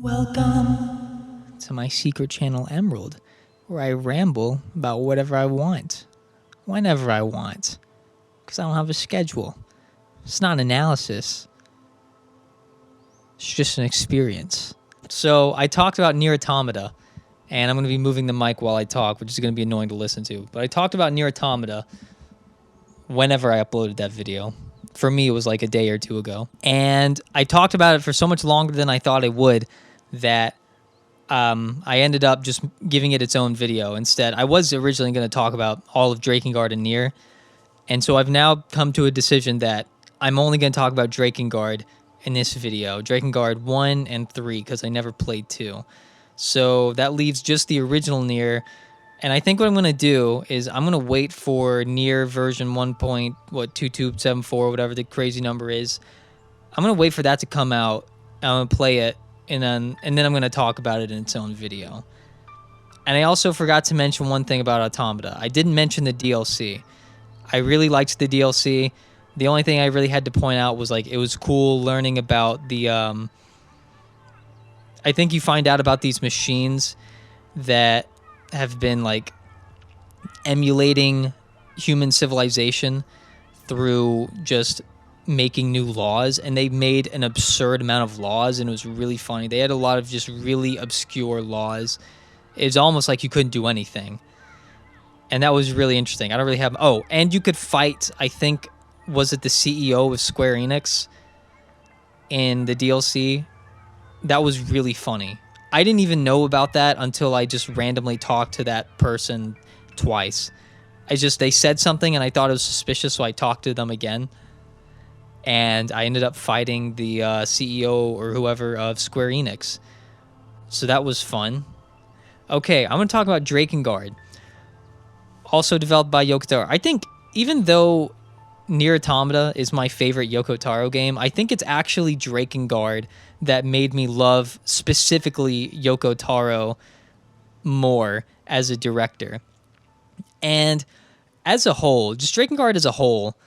Welcome to my secret channel Emerald, where I ramble about whatever I want, whenever I want, because I don't have a schedule. It's not analysis. It's just an experience. So I talked about NieR Automata, and I'm going to be moving the mic while I talk, which is going to be annoying to listen to. But I talked about NieR Automata whenever I uploaded that video. For me, it was like a day or two ago. And I talked about it for so much longer than I thought I would that I ended up just giving it its own video instead. I was originally going to talk about all of Drakengard and NieR. And so I've now come to a decision that I'm only going to talk about Drakengard in this video. Drakengard 1 and 3, because I never played 2. So that leaves just the original NieR. And I think what I'm going to do is I'm going to wait for NieR version 1.2274, whatever the crazy number is. I'm going to wait for that to come out. I'm going to play it, and then I'm going to talk about it in its own video. And I also forgot to mention one thing about Automata. I didn't mention the DLC. I really liked the DLC. The only thing I really had to point out was, like, it was cool learning about the... I think you find out about these machines that have been, like, emulating human civilization through just making new laws, and they made an absurd amount of laws, and it was really funny. They had a lot of just really obscure laws. It's almost like you couldn't do anything, and that was really interesting. I don't really have... Oh, and you could fight, I think, was it the CEO of Square Enix in the DLC? That was really funny. I didn't even know about that until I just randomly talked to that person twice. They said something and I thought it was suspicious, so I talked to them again. And I ended up fighting the CEO or whoever of Square Enix. So that was fun. Okay, I'm going to talk about Drakengard. Also developed by Yoko Taro. I think even though NieR Automata is my favorite Yoko Taro game, I think it's actually Drakengard that made me love specifically Yoko Taro more as a director. And as a whole, just Drakengard as a whole,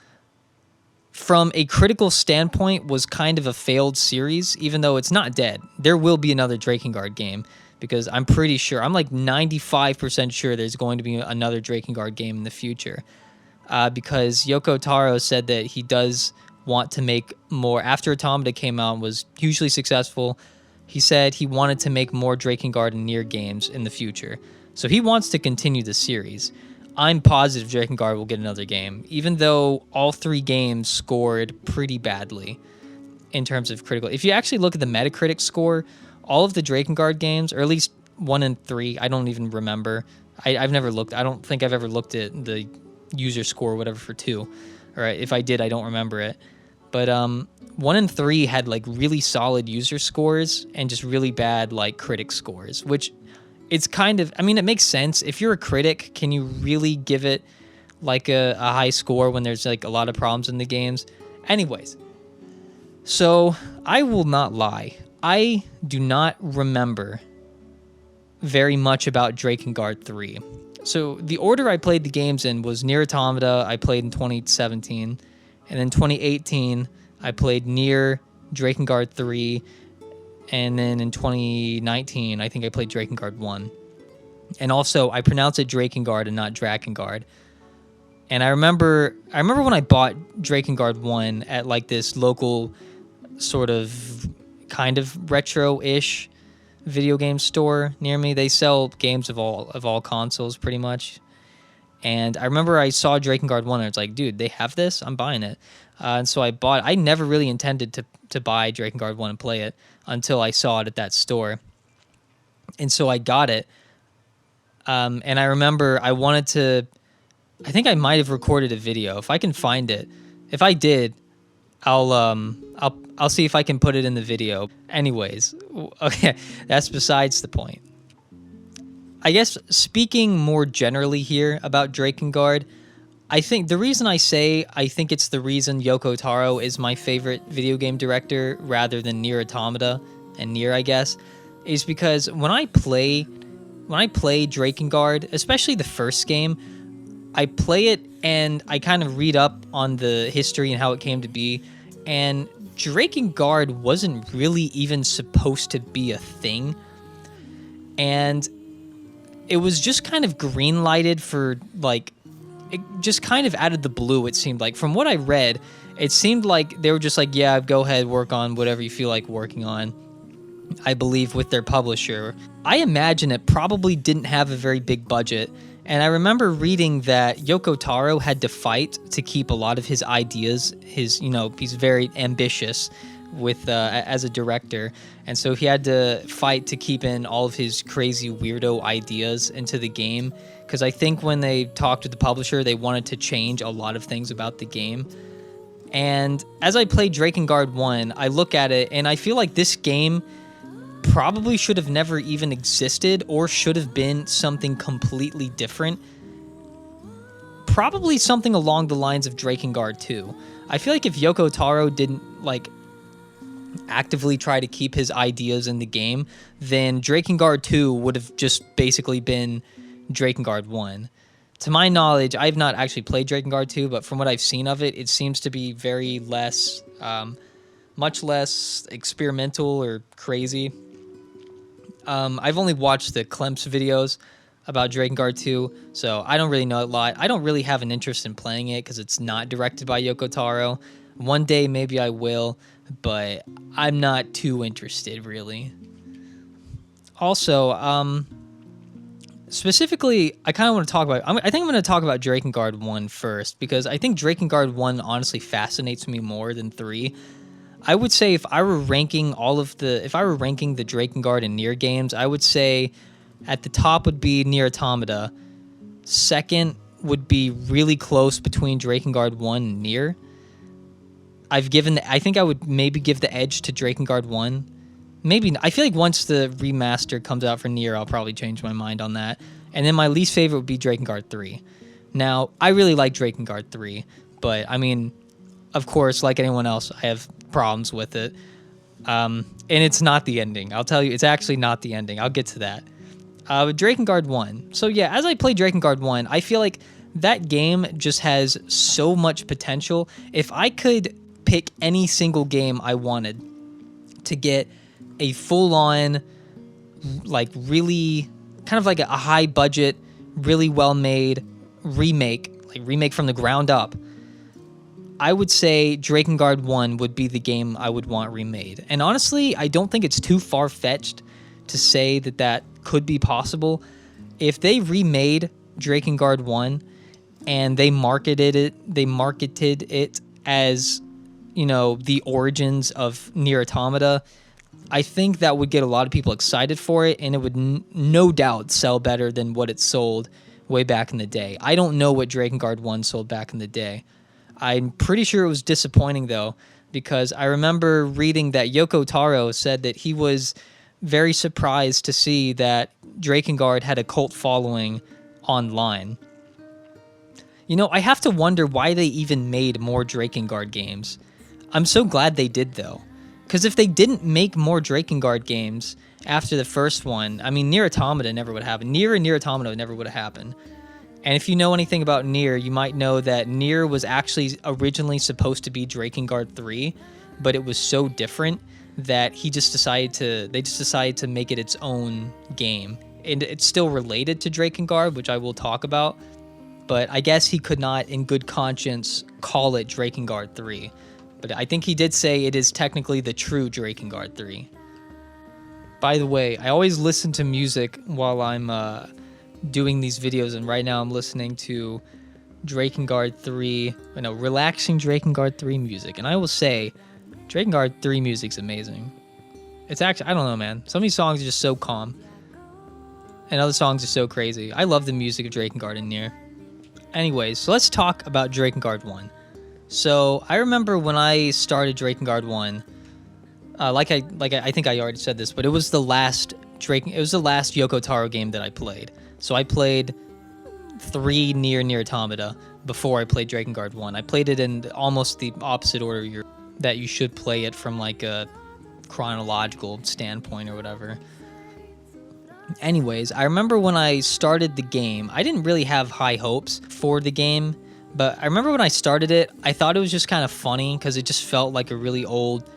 from a critical standpoint, was kind of a failed series, even though it's not dead. There will be another Drakengard game, because I'm pretty sure, I'm like 95% sure there's going to be another Drakengard game in the future. Because Yoko Taro said that he does want to make more. After Automata came out and was hugely successful, he said he wanted to make more Drakengard and NieR games in the future. So he wants to continue the series. I'm positive Drakengard will get another game, even though all 3 games scored pretty badly in terms of critical. If you actually look at the Metacritic score, all of the Drakengard games, or at least 1 and 3, I don't even remember. I've never looked. I don't think I've ever looked at the user score or whatever for 2. Or if I did, I don't remember it. But 1 and 3 had, like, really solid user scores and just really bad, like, critic scores, which it's kind of... I mean, it makes sense. If you're a critic, can you really give it, like, a high score when there's, like, a lot of problems in the games? Anyways, so I will not lie. I do not remember very much about Drakengard 3. So the order I played the games in was NieR Automata, I played in 2017, and then 2018, I played NieR, Drakengard 3, and then in 2019, I think I played Drakengard 1. And also, I pronounce it Drakengard and not Drakengard. And I remember when I bought Drakengard 1 at, like, this local sort of kind of retro-ish video game store near me. They sell games of all consoles pretty much. And I remember I saw Drakengard 1 and it's like, dude, they have this? I'm buying it. And so I bought it. I never really intended to buy Drakengard 1 and play it until I saw it at that store. And so I got it. And I remember I wanted to... I think I might have recorded a video. If I can find it. If I did, I'll see if I can put it in the video. Anyways, okay, that's besides the point. I guess speaking more generally here about Drakengard, I think the reason I think it's the reason Yoko Taro is my favorite video game director rather than NieR Automata and NieR, I guess, is because when I play Drakengard, especially the first game, I play it and I kind of read up on the history and how it came to be, and Drakengard wasn't really even supposed to be a thing. And it was just kind of green-lighted for, like, it just kind of out of the blue, it seemed like. From what I read, it seemed like they were just like, yeah, go ahead, work on whatever you feel like working on, I believe, with their publisher. I imagine it probably didn't have a very big budget. And I remember reading that Yoko Taro had to fight to keep a lot of his ideas. He's very ambitious with as a director, and so he had to fight to keep in all of his crazy weirdo ideas into the game, because I think when they talked to the publisher, they wanted to change a lot of things about the game. And as I played Drakengard 1, I look at it and I feel like this game probably should have never even existed, or should have been something completely different. Probably something along the lines of Drakengard 2. I feel like if Yoko Taro didn't actively try to keep his ideas in the game, then Drakengard 2 would have just basically been Drakengard 1. To my knowledge, I've not actually played Drakengard 2, but from what I've seen of it, it seems to be very less, much less experimental or crazy. I've only watched the Klemps videos about Drakengard 2, so I don't really know a lot. I don't really have an interest in playing it because it's not directed by Yoko Taro. One day maybe I will, but I'm not too interested, really. Also, specifically, I kind of want to talk about... I think I'm going to talk about Drakengard 1 first, because I think Drakengard 1 honestly fascinates me more than 3. I would say if I were ranking the Drakengard and NieR games, I would say at the top would be NieR Automata. Second would be really close between Drakengard 1 and NieR. I think I would maybe give the edge to Drakengard 1. Maybe, I feel like once the remaster comes out for NieR, I'll probably change my mind on that. And then my least favorite would be Drakengard 3. Now, I really like Drakengard 3, but I mean, of course, like anyone else, I have problems with it. And it's not the ending. I'll tell you, it's actually not the ending. I'll get to that. Drakengard 1. So yeah, as I play Drakengard 1, I feel like that game just has so much potential. If I could pick any single game I wanted to get a full-on, really kind of like a high-budget, really well-made remake from the ground up, I would say Drakengard 1 would be the game I would want remade. And honestly, I don't think it's too far-fetched to say that could be possible. If they remade Drakengard 1 and they marketed it as, the origins of NieR Automata, I think that would get a lot of people excited for it, and it would no doubt sell better than what it sold way back in the day. I don't know what Drakengard 1 sold back in the day. I'm pretty sure it was disappointing, though, because I remember reading that Yoko Taro said that he was very surprised to see that Drakengard had a cult following online. I have to wonder why they even made more Drakengard games. I'm so glad they did, though. Because if they didn't make more Drakengard games after the first one, I mean, NieR Automata never would have happened. NieR and NieR Automata never would have happened. And if you know anything about NieR, you might know that NieR was actually originally supposed to be Drakengard 3, but it was so different that they just decided to make it its own game. And it's still related to Drakengard, which I will talk about, but I guess he could not, in good conscience, call it Drakengard 3. But I think he did say it is technically the true Drakengard 3. By the way, I always listen to music while I'm doing these videos, and right now I'm listening to Drakengard 3, relaxing Drakengard 3 music. And I will say, Drakengard 3 music's amazing. It's actually, I don't know, man. Some of these songs are just so calm, and other songs are so crazy. I love the music of Drakengard and NieR. Anyways, so let's talk about Drakengard 1. So I remember when I started Drakengard 1, I think I already said this, but it was the last Yoko Taro game that I played. So I played 3 NieR Automata before I played Drakengard 1. I played it in almost the opposite order that you should play it from, like a chronological standpoint or whatever. Anyways, I remember when I started the game, I didn't really have high hopes for the game, But I remember when I started it, I thought it was just kind of funny because it just felt like a really old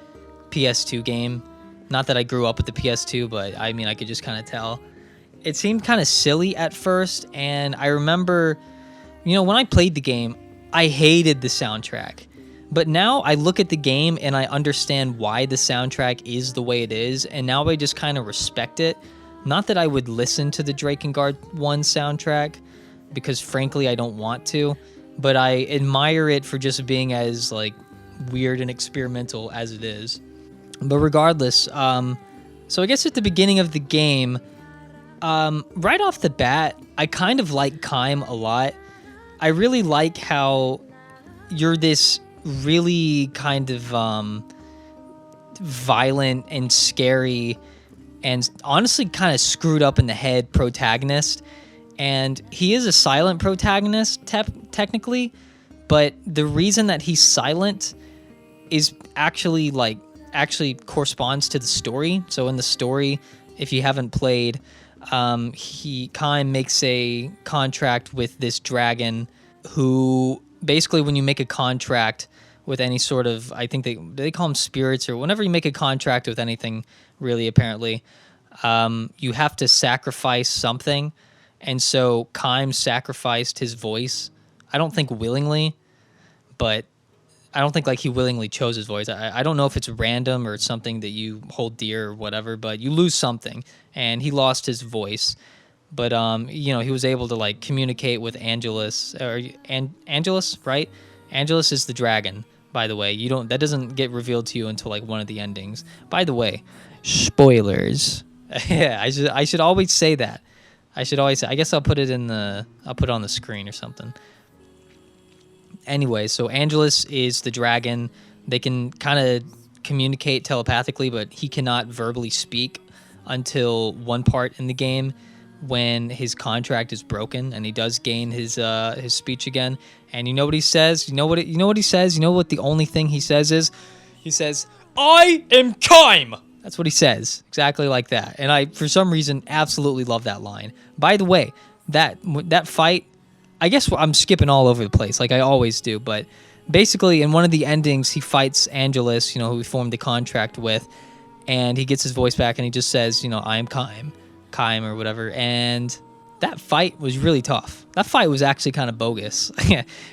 PS2 game. Not that I grew up with the PS2, but I mean, I could just kind of tell. It seemed kind of silly at first, and I remember, when I played the game, I hated the soundtrack. But now I look at the game and I understand why the soundtrack is the way it is, and now I just kind of respect it. Not that I would listen to the Drakengard 1 soundtrack, because frankly I don't want to, but I admire it for just being as like weird and experimental as it is. But regardless, so I guess at the beginning of the game, right off the bat, I kind of like Kaim a lot. I really like how you're this really kind of violent and scary and honestly kind of screwed up in the head protagonist. And he is a silent protagonist, technically, but the reason that he's silent is actually corresponds to the story. So in the story, if you haven't played, Kaim makes a contract with this dragon who basically, when you make a contract with any sort of, I think they call them spirits, or whenever you make a contract with anything, really, apparently, you have to sacrifice something. And so Kaim sacrificed his voice. I don't think willingly, but I don't think like he willingly chose his voice. I don't know if it's random or it's something that you hold dear or whatever, but you lose something, and he lost his voice. But he was able to like communicate with Angelus, or Angelus, right? Angelus is the dragon, by the way. That doesn't get revealed to you until like one of the endings. By the way, spoilers. Yeah, I should always say that. I guess I'll put it on the screen or something. Anyway, so Angelus is the dragon. They can kind of communicate telepathically, but he cannot verbally speak until one part in the game when his contract is broken and he does gain his speech again. And you know what he says? You know what he says? You know what the only thing he says is? He says, "I am Kaim." That's what he says, exactly like that. And I, for some reason, absolutely love that line. By the way, that fight, I guess I'm skipping all over the place, like I always do, but basically in one of the endings, he fights Angelus, who he formed the contract with, and he gets his voice back, and he just says, "I am Kaim or whatever." And that fight was really tough. That fight was actually kind of bogus.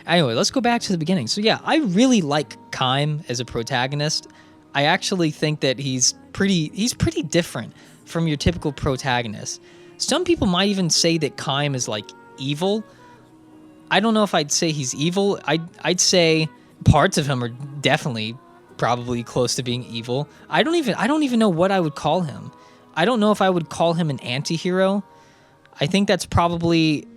Anyway, let's go back to the beginning. So yeah, I really like Kaim as a protagonist. I actually think that he's pretty different from your typical protagonist. Some people might even say that Kaim is like evil. I don't know if I'd say he's evil. I'd say parts of him are definitely probably close to being evil. I don't even know what I would call him. I don't know if I would call him an anti-hero. I think that's probably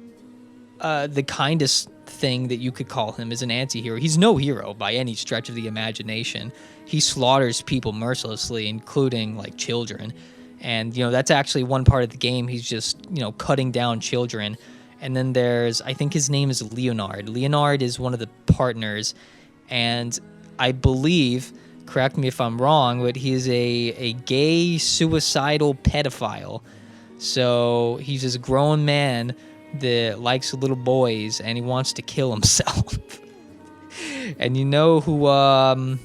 the kindest thing that you could call him, is an anti-hero. He's no hero by any stretch of the imagination. He slaughters people mercilessly, including like children. And that's actually one part of the game. He's just cutting down children. And then there's, I think his name is Leonard. Leonard is one of the partners, and I believe, correct me if I'm wrong, but he is a gay suicidal pedophile. So he's this grown man that likes little boys, and he wants to kill himself. And you know who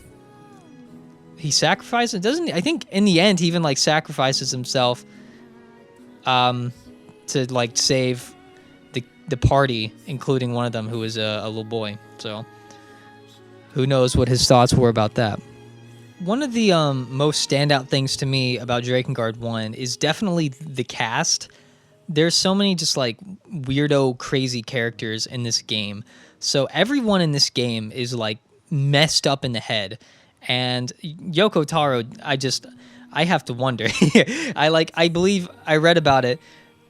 he sacrifices? Doesn't he? I think in the end he even like sacrifices himself to like save the party, including one of them who is a little boy. So who knows what his thoughts were about that. One of the most standout things to me about Drakengard 1 is definitely the cast. There's so many just like weirdo, crazy characters in this game. So everyone in this game is like messed up in the head. And Yoko Taro, I have to wonder. I believe I read about it,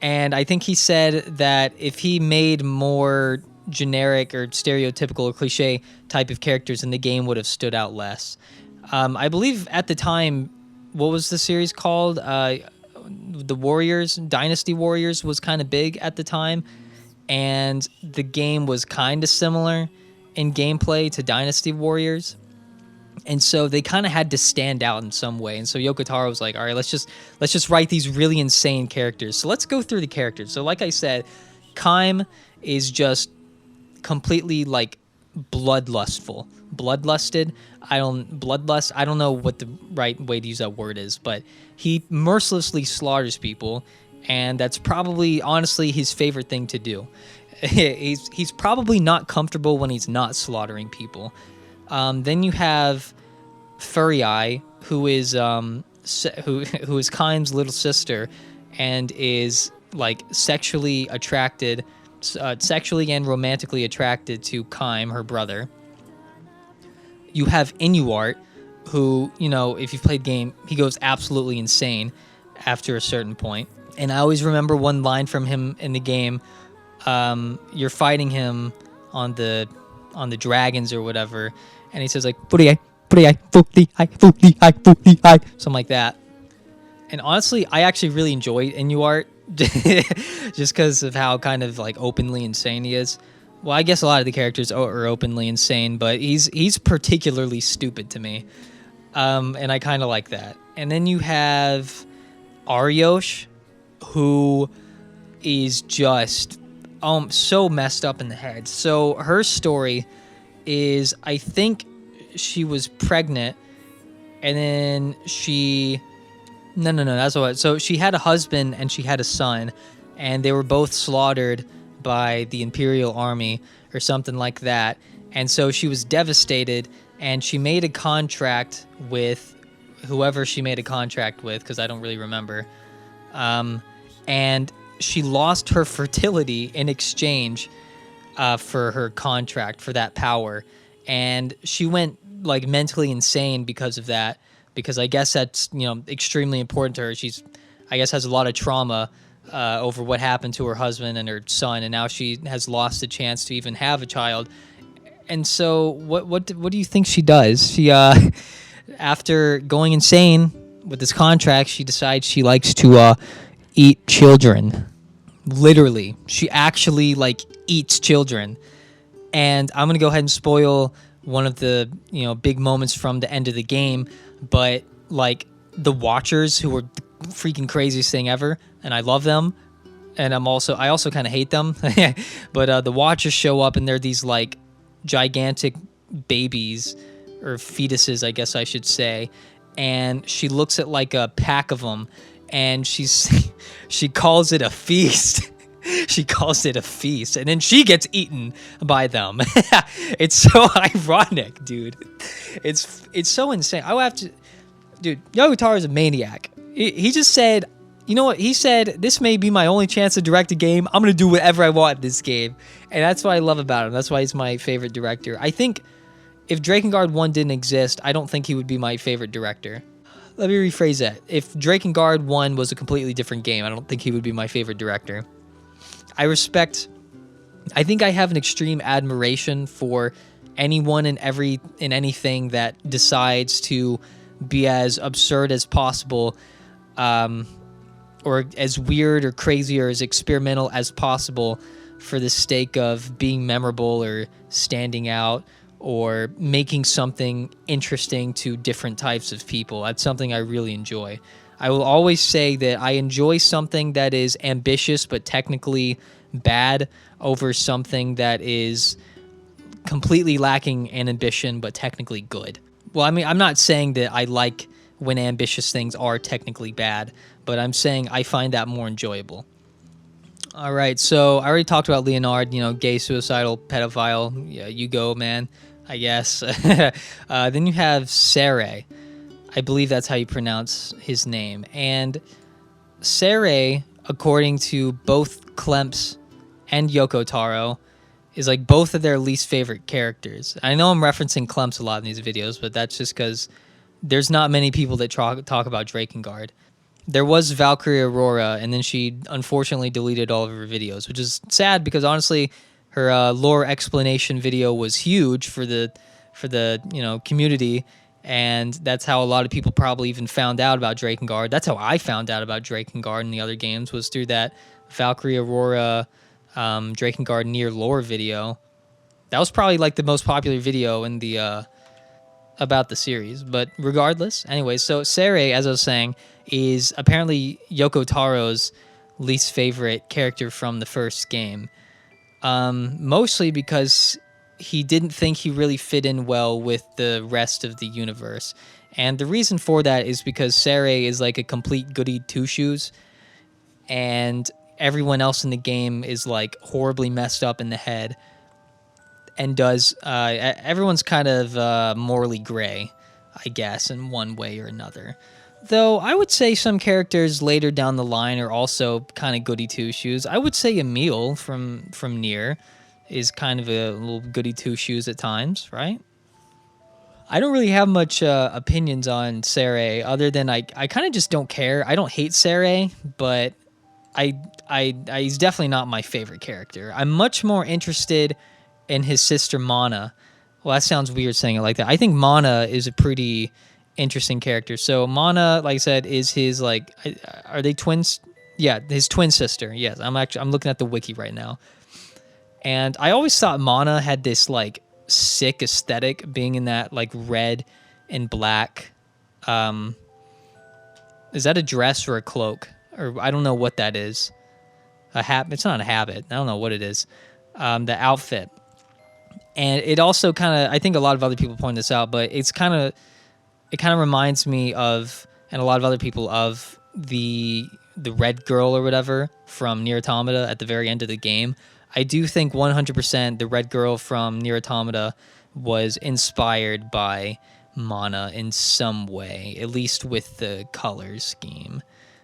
and I think he said that if he made more generic or stereotypical or cliche type of characters, then the game would have stood out less. I believe at the time, what was the series called? The Warriors, Dynasty Warriors was kind of big at the time, and the game was kind of similar in gameplay to Dynasty Warriors. And so they kind of had to stand out in some way. And so Yoko Taro was like, all right, let's just write these really insane characters. So let's go through the characters. So like I said, Kaim is just completely like bloodlusted. Bloodlust. I don't know what the right way to use that word is, but he mercilessly slaughters people, and that's probably honestly his favorite thing to do. He's probably not comfortable when he's not slaughtering people. Then you have Furry Eye, who is who is Kaim's little sister, and is like sexually and romantically attracted to Kaim, her brother. You have Inuart, who, you know, if you've played the game, he goes absolutely insane after a certain point. And I always remember one line from him in the game. You're fighting him on the dragons or whatever, and he says like something like that. And honestly, I actually really enjoyed Inuart just because of how kind of like openly insane he is. Well, I guess a lot of the characters are openly insane, but he's particularly stupid to me, and I kind of like that. And then you have Aryosh, who is just so messed up in the head. So her story is, I think she was pregnant, and then no, that's what. So she had a husband and she had a son, and they were both slaughtered by the Imperial Army or something like that. And so she was devastated, and she made a contract with whoever she made a contract with, because I don't really remember. And she lost her fertility in exchange for her contract, for that power. And she went like mentally insane because of that, because I guess that's, you know, extremely important to her. She's, I guess, has a lot of trauma over what happened to her husband and her son, and now she has lost the chance to even have a child. And so what do you think she does? She after going insane with this contract, she decides she likes to eat children. Literally, she actually like eats children. And I'm gonna go ahead and spoil one of the, you know, big moments from the end of the game, but like the Watchers, who were the freaking craziest thing ever, and I love them, and I also kind of hate them, but the Watchers show up, and they're these like gigantic babies or fetuses, I guess I should say, and she looks at like a pack of them, and she calls it a feast. She calls it a feast, and then she gets eaten by them. It's so ironic, dude. It's so insane. I will have to, dude. Yoko Taro is a maniac. He just said, you know what? He said, this may be my only chance to direct a game. I'm gonna do whatever I want in this game, and that's what I love about him. That's why he's my favorite director. I think if Drakengard 1 didn't exist, I don't think he would be my favorite director. Let me rephrase that. If Drakengard 1 was a completely different game, I don't think he would be my favorite director. I think I have an extreme admiration for anyone and anything that decides to be as absurd as possible, or as weird or crazy or as experimental as possible for the sake of being memorable or standing out or making something interesting to different types of people. That's something I really enjoy. I will always say that I enjoy something that is ambitious but technically bad over something that is completely lacking in ambition but technically good. Well, I mean, I'm not saying that I like when ambitious things are technically bad, but I'm saying I find that more enjoyable. All right, so I already talked about Leonard, you know, gay, suicidal, pedophile. Yeah, you go, man, I guess. Then you have Sere. I believe that's how you pronounce his name. And Sere, according to both Klemps and Yoko Taro, is like both of their least favorite characters. I know I'm referencing Klemps a lot in these videos, but that's just because there's not many people that talk about Drakengard. There was Valkyrie Aurora, and then she unfortunately deleted all of her videos, which is sad because honestly, her lore explanation video was huge for the community, and that's how a lot of people probably even found out about Drakengard. That's how I found out about Drakengard and the other games, was through that Valkyrie Aurora Drakengard NieR lore video. That was probably like the most popular video in the about the series. But regardless, anyway, so Sere, as I was saying, is apparently Yoko Taro's least favorite character from the first game. Mostly because he didn't think he really fit in well with the rest of the universe. And the reason for that is because Sarey is like a complete goody two-shoes, and everyone else in the game is like horribly messed up in the head and does everyone's kind of morally gray, I guess, in one way or another. Though I would say some characters later down the line are also kind of goody two shoes. I would say Emil from NieR is kind of a little goody two shoes at times, right? I don't really have much opinions on Sarey other than I kind of just don't care. I don't hate Sarey, but he's definitely not my favorite character. I'm much more interested in his sister Mana. Well, that sounds weird saying it like that. I think Mana is a pretty interesting character. So Mana, like I said, is his like, are they twins? Yeah, his twin sister. Yes, I'm looking at the wiki right now, and I always thought Mana had this like sick aesthetic, being in that like red and black. Is that a dress or a cloak? Or I don't know what that is. A hat? It's not a habit. I don't know what it is. The outfit. And it also kind of, I think a lot of other people point this out, but it kind of reminds me of, and a lot of other people, of the red girl or whatever from NieR Automata at the very end of the game. I do think 100% the red girl from NieR Automata was inspired by Mana in some way, at least with the color scheme.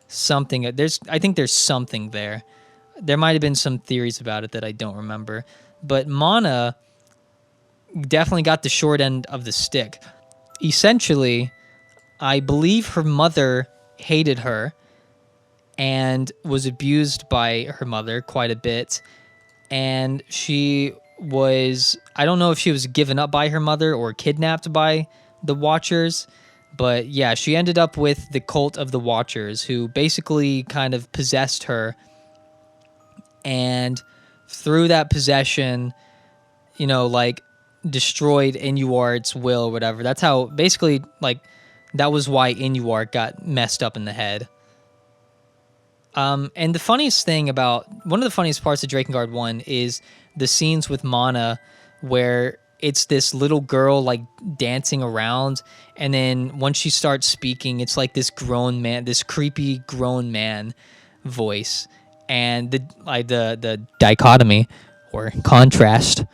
I think there's something there. There might have been some theories about it that I don't remember, but Mana definitely got the short end of the stick. Essentially, I believe her mother hated her and was abused by her mother quite a bit, and she was, I don't know if she was given up by her mother or kidnapped by the Watchers, but yeah, she ended up with the cult of the Watchers, who basically kind of possessed her, and through that possession, like destroyed Inuart's will or whatever. That's how, basically, like, that was why Inuart got messed up in the head. And the funniest thing one of the funniest parts of Drakengard 1 is the scenes with Mana, where it's this little girl like dancing around, and then once she starts speaking, it's like this grown man, this creepy grown man voice, and the dichotomy or contrast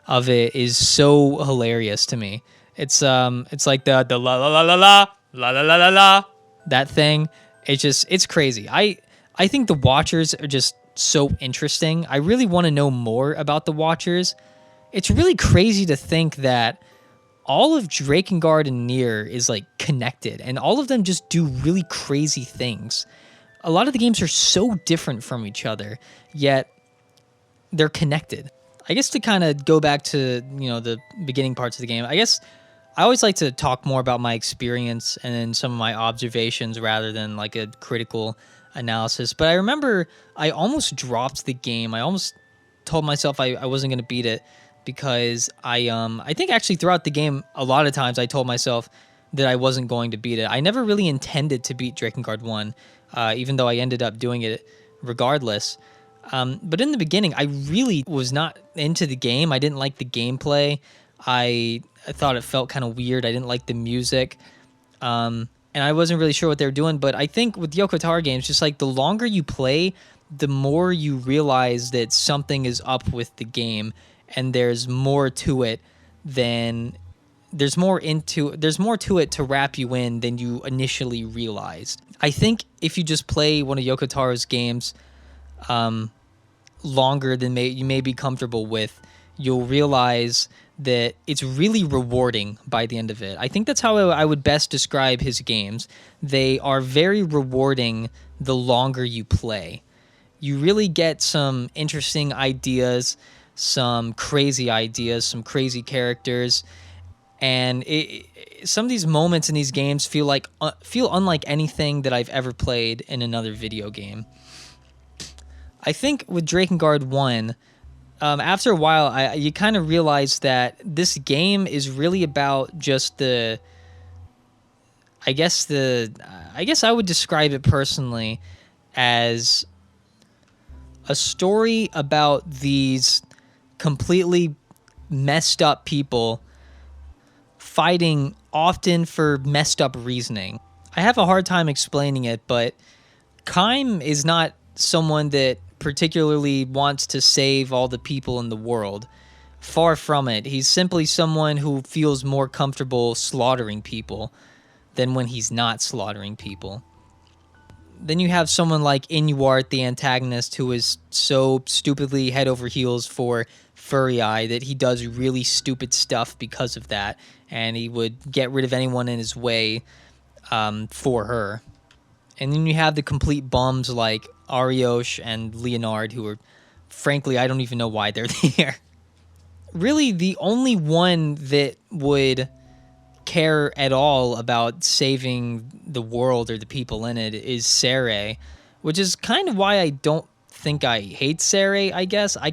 of it is so hilarious to me. It's like the la la la la la la la la la la, that thing. It's crazy. I think the Watchers are just so interesting. I really want to know more about the Watchers. It's really crazy to think that all of Drakengard and NieR is like connected, and all of them just do really crazy things. A lot of the games are so different from each other, yet they're connected. I guess to kind of go back to, the beginning parts of the game, I guess I always like to talk more about my experience and then some of my observations rather than like a critical analysis. But I remember I almost dropped the game. I almost told myself I wasn't going to beat it, because I think actually throughout the game, a lot of times I told myself that I wasn't going to beat it. I never really intended to beat Drakengard 1, even though I ended up doing it regardless. But in the beginning, I really was not into the game. I didn't like the gameplay. I thought it felt kind of weird. I didn't like the music. And I wasn't really sure what they were doing. But I think with Yoko Taro games, just like the longer you play, the more you realize that something is up with the game, and there's more to it there's more to it to wrap you in than you initially realized. I think if you just play one of Yoko Taro's games longer than you may be comfortable with, you'll realize that it's really rewarding by the end of it. I think that's how I would best describe his games. They are very rewarding the longer you play. You really get some interesting ideas, some crazy characters, and some of these moments in these games feel unlike anything that I've ever played in another video game. I think with Drakengard 1, after a while, you kind of realize that this game is really about just I guess I would describe it personally as a story about these completely messed up people fighting often for messed up reasoning. I have a hard time explaining it, but Kaim is not someone that particularly wants to save all the people in the world. Far from it. He's simply someone who feels more comfortable slaughtering people than when he's not slaughtering people. Then you have someone like NieR, the antagonist, who is so stupidly head over heels for Furry Eye that he does really stupid stuff because of that, and he would get rid of anyone in his way for her. And then you have the complete bums like Ariosh and Leonard, who are, frankly, I don't even know why they're there. Really, the only one that would care at all about saving the world or the people in it is Sere, which is kind of why I don't think I hate Sere, I guess. I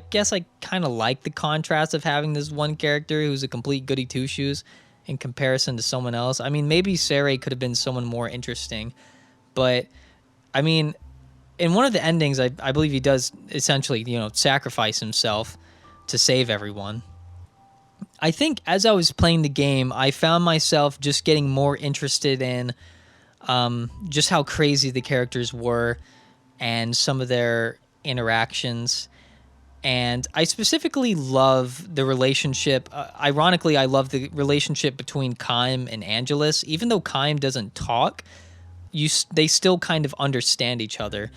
kind of like the contrast of having this one character who's a complete goody two-shoes in comparison to someone else. I mean, maybe Sere could have been someone more interesting, but, I mean, in one of the endings, I believe he does essentially, sacrifice himself to save everyone. I think as I was playing the game, I found myself just getting more interested in just how crazy the characters were and some of their interactions. And I specifically love the relationship. Ironically, I love the relationship between Kaim and Angelus. Even though Kaim doesn't talk, they still kind of understand each other.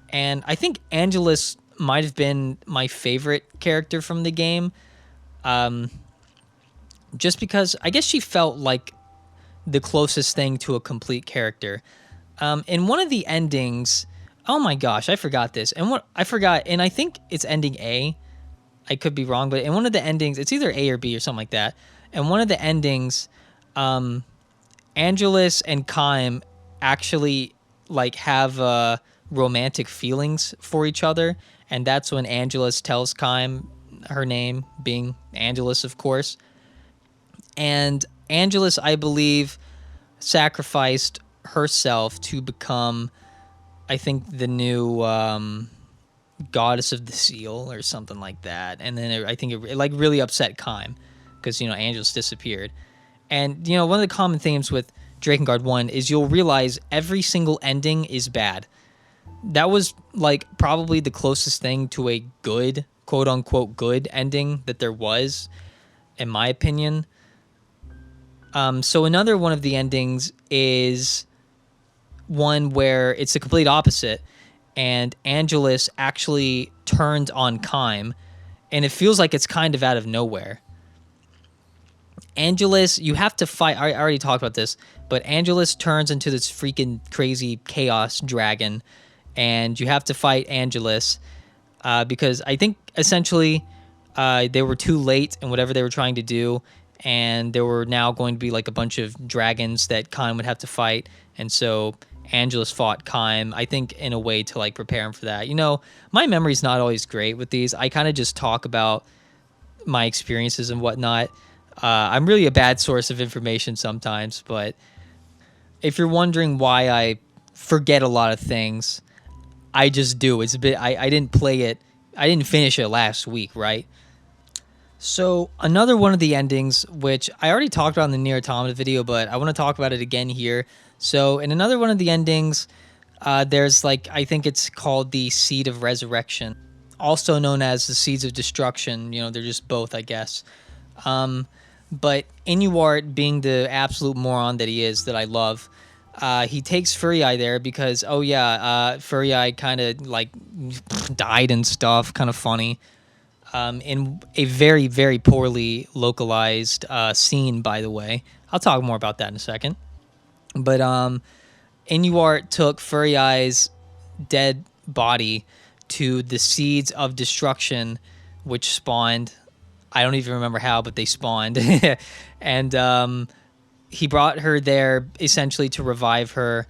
And I think Angelus might have been my favorite character from the game. Just because I guess she felt like the closest thing to a complete character. In one of the endings, oh my gosh, I forgot this. And I think it's ending A. I could be wrong, but in one of the endings, it's either A or B or something like that. And one of the endings, Angelus and Kaim actually like have romantic feelings for each other, and that's when Angelus tells Kaim her name, being Angelus, of course. And Angelus, I believe, sacrificed herself to become, I think, the new goddess of the seal or something like that. And then I think it like really upset Kaim because, Angelus disappeared. And, one of the common themes with Drakengard 1 is you'll realize every single ending is bad. That was like probably the closest thing to a good, quote unquote, good ending that there was, in my opinion. So another one of the endings is one where it's the complete opposite, and Angelus actually turned on Kaim, and it feels like it's kind of out of nowhere. Angelus, you have to fight. I already talked about this, but Angelus turns into this freaking crazy chaos dragon, and you have to fight Angelus because I think essentially they were too late in whatever they were trying to do, and there were now going to be like a bunch of dragons that Kaim would have to fight, and so Angelus fought Kaim, I think, in a way to like prepare him for that. My memory's not always great with these. I kind of just talk about my experiences and whatnot. I'm really a bad source of information sometimes, but if you're wondering why I forget a lot of things, I just do. It's a bit. I didn't play it. I didn't finish it last week, right? So another one of the endings, which I already talked about in the NieR Automata video, but I want to talk about it again here. So in another one of the endings, there's I think it's called the Seed of Resurrection, also known as the Seeds of Destruction. They're just both, I guess. But NieR, being the absolute moron that he is, that I love, he takes Furry Eye there because, Furry Eye kind of died and stuff, kind of funny. In a very, very poorly localized scene, by the way. I'll talk more about that in a second. But NieR took Furry Eye's dead body to the Seeds of Destruction, which spawned. I don't even remember how, but they spawned. And he brought her there essentially to revive her.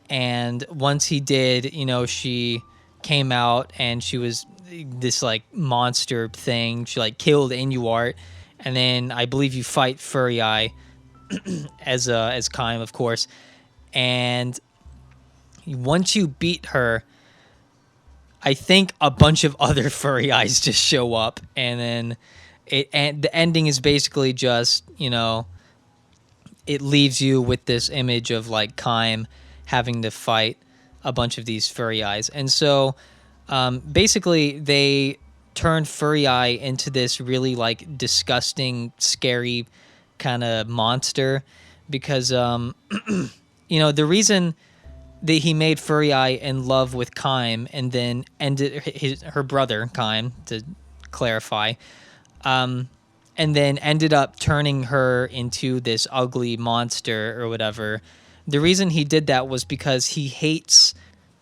And once he did, she came out and she was this monster thing. She killed NieR, and then I believe you fight Furry Eye as Kaim, of course. And once you beat her, I think a bunch of other furry eyes just show up, and then the ending is basically just, it leaves you with this image of like Kaim having to fight a bunch of these furry eyes. And so basically they turned furry eye into this really like disgusting, scary kind of monster because, the reason that he made furry eye in love with Kaim and then ended her brother, Kaim, to clarify, and then ended up turning her into this ugly monster or whatever. The reason he did that was because he hates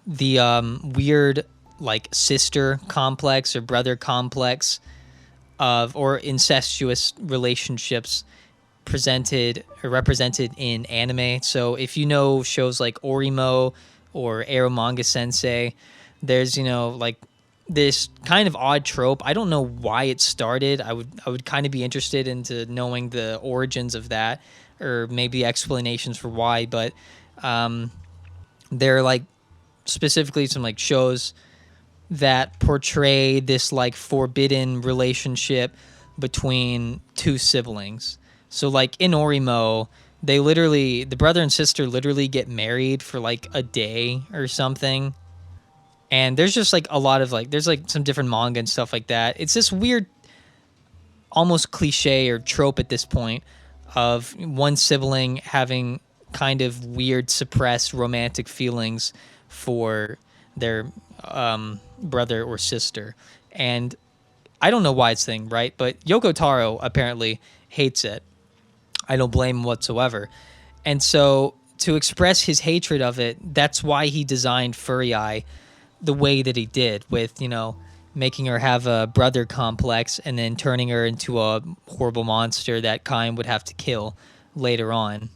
the weird like sister complex or brother complex or incestuous relationships presented or represented in anime. So if you know shows like Orimo or Eromanga Sensei, there's like this kind of odd trope. I don't know why it started. I would kind of be interested into knowing the origins of that or maybe explanations for why, but there are like specifically some like shows that portray this like forbidden relationship between two siblings. So like in Orimo, the brother and sister literally get married for like a day or something. And there's just like a lot of like, there's like some different manga and stuff like that. It's this weird, almost cliche or trope at this point of one sibling having kind of weird, suppressed romantic feelings for their brother or sister. And I don't know why it's a thing, right? But Yoko Taro apparently hates it. I don't blame him whatsoever. And so to express his hatred of it, that's why he designed Furry Eye the way that he did with, making her have a brother complex and then turning her into a horrible monster that Kaim would have to kill later on.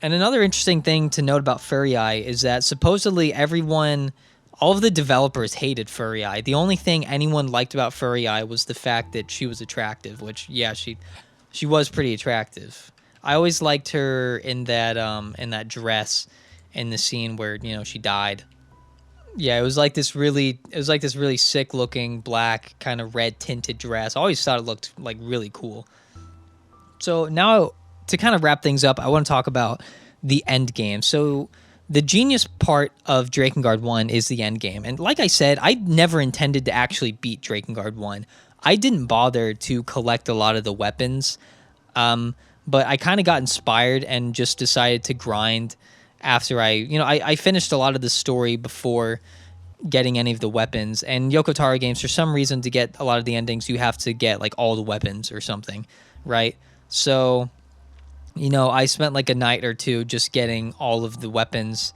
And another interesting thing to note about Furry Eye is that supposedly all of the developers hated Furry Eye. The only thing anyone liked about Furry Eye was the fact that she was attractive, which, yeah, she was pretty attractive. I always liked her in that dress in the scene where, she died. Yeah, it was like this really sick looking black kind of red tinted dress. I always thought it looked like really cool. So now to kind of wrap things up, I want to talk about the end game. So the genius part of Drakengard 1 is the end game. And like I said, I never intended to actually beat Drakengard 1. I didn't bother to collect a lot of the weapons. But I kind of got inspired and just decided to grind after I finished a lot of the story before getting any of the weapons. And Yoko Taro games, for some reason, to get a lot of the endings, you have to get like all the weapons or something, right? So, I spent like a night or two just getting all of the weapons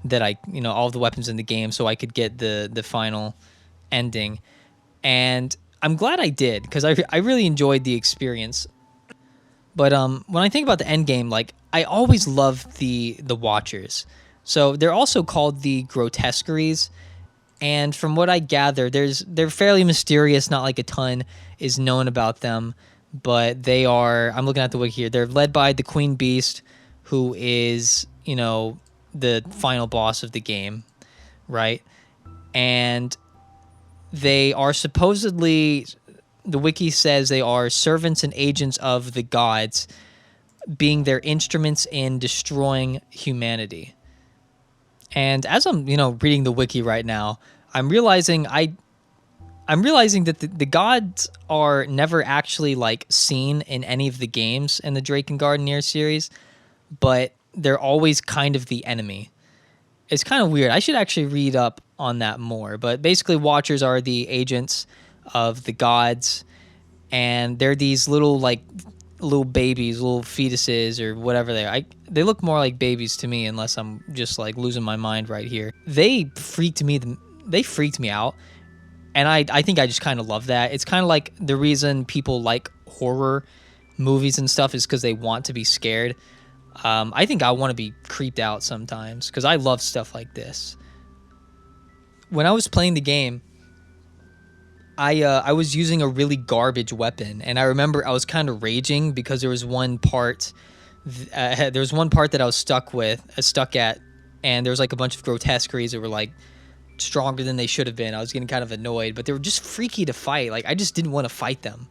all of the weapons in the game so I could get the final ending. And I'm glad I did because I really enjoyed the experience. But when I think about the end game, like I always loved the Watchers. So they're also called the Grotesqueries, and from what I gather, they're fairly mysterious. Not like a ton is known about them, but they are. I'm looking at the wiki here. They're led by the Queen Beast, who is the final boss of the game, right? And they are supposedly. The wiki says they are servants and agents of the gods, being their instruments in destroying humanity. And as I'm, reading the wiki right now, I'm realizing that the gods are never actually like seen in any of the games in the Drakengard NieR series, but they're always kind of the enemy. It's kind of weird. I should actually read up on that more. But basically, Watchers are the agents of the gods, and they're these little babies, little fetuses or whatever they are. They look more like babies to me, unless I'm just like losing my mind right here. They freaked me out, and I think I just kind of love that. It's kind of like the reason people like horror movies and stuff is because they want to be scared. I think I want to be creeped out sometimes because I love stuff like this. When I was playing the game, I was using a really garbage weapon, and I remember I was kind of raging because there was one part that I was stuck at, and there was like a bunch of Grotesqueries that were like stronger than they should have been. I was getting kind of annoyed, but they were just freaky to fight. Like, I just didn't want to fight them.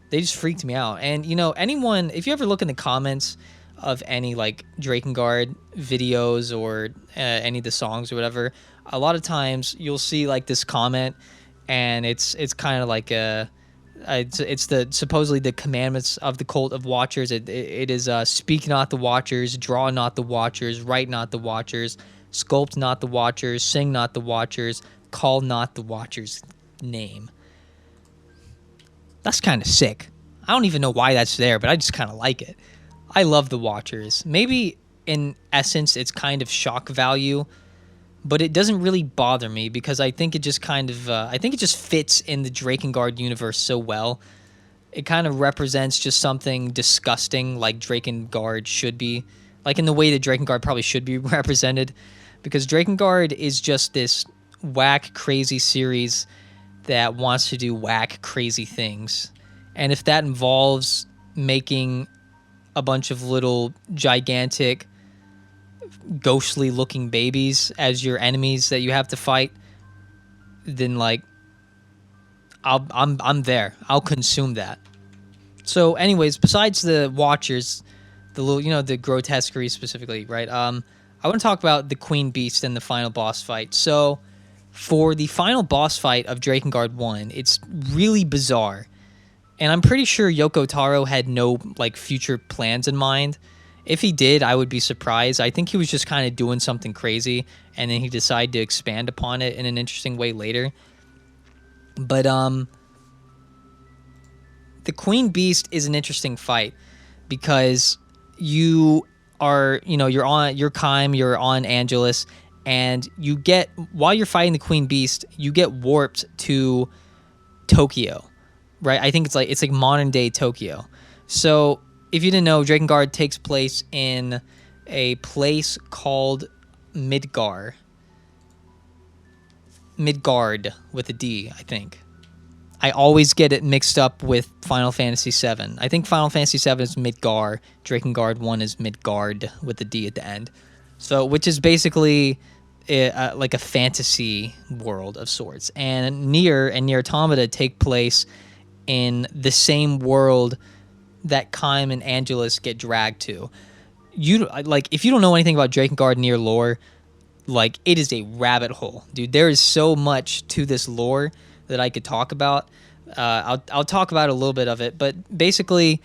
They just freaked me out. And, you know, anyone, if you ever look in the comments of any, like, Drakengard videos or any of the songs or whatever, a lot of times you'll see, like, this comment, and it's kind of like it's the supposedly the commandments of the cult of watchers. It is speak not the watchers, draw not the watchers, write not the watchers, sculpt not the watchers, sing not the watchers, call not the watchers' name. That's kind of sick. I don't even know why that's there, but I just kind of like it. I love the watchers. Maybe in essence it's kind of shock value, but it doesn't really bother me because I think it just kind of I think it just fits in the Drakengard universe so well. It kind of represents just something disgusting like Drakengard should be, like in the way that Drakengard probably should be represented, because Drakengard is just this whack crazy series that wants to do whack crazy things. And if that involves making a bunch of little gigantic ghostly looking babies as your enemies that you have to fight, then like I'm there. I'll consume that. So anyways, besides the watchers, the little, you know, the Grotesqueries specifically, right? I want to talk about the Queen Beast and the final boss fight. So for the final boss fight of Drakengard 1, it's really bizarre. And I'm pretty sure Yoko Taro had no like future plans in mind. If he did, I would be surprised. I think he was just kind of doing something crazy, and then he decided to expand upon it in an interesting way later. But the Queen Beast is an interesting fight because you're Kaim, you're on Angelus, and you get, while you're fighting the Queen Beast, you get warped to Tokyo, right? I think it's like modern day Tokyo. So if you didn't know, Drakengard takes place in a place called Midgard with a D, I think. I always get it mixed up with Final Fantasy VII. I think Final Fantasy VII is Midgard. Drakengard 1 is Midgard with a D at the end. So, which is basically like a fantasy world of sorts. And NieR and NieR Automata take place in the same world that Kaim and Angelus get dragged to. If you don't know anything about Drakengard NieR lore, like, it is a rabbit hole, dude. There is so much to this lore that I could talk about. I'll talk about a little bit of it, but basically,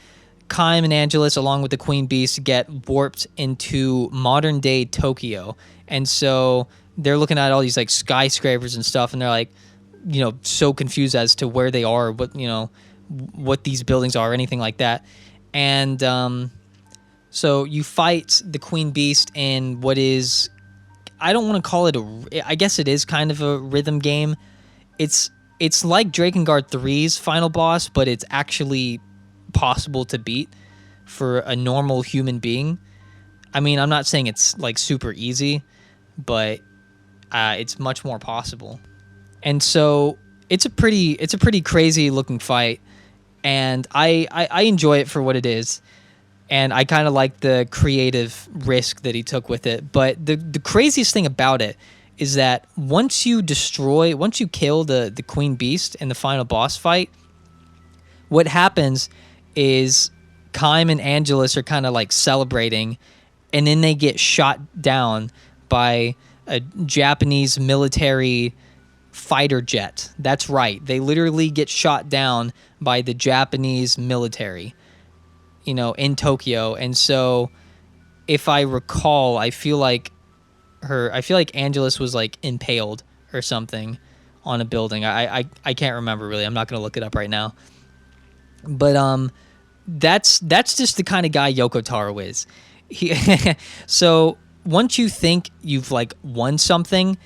Kaim and Angelus, along with the Queen Beast, get warped into modern day Tokyo, and so they're looking at all these like skyscrapers and stuff, and they're like, you know, so confused as to where they are, what these buildings are, or anything like that. And so you fight the Queen Beast in what is, I don't want to call it I guess it is kind of a rhythm game. It's like Drakengard 3's final boss, but it's actually possible to beat for a normal human being. I mean, I'm not saying it's like super easy, but it's much more possible. And so it's a pretty crazy looking fight, and I enjoy it for what it is, and I kind of like the creative risk that he took with it. But the craziest thing about it is that once you kill the Queen Beast in the final boss fight, what happens is Kaim and Angelus are kind of like celebrating, and then they get shot down by a Japanese military fighter jet. That's right. They literally get shot down by the Japanese military, in Tokyo. And so if I recall, I feel like Angelus was like impaled or something on a building. I can't remember really. I'm not going to look it up right now. But that's just the kind of guy Yoko Taro is. So once you think you've like won something,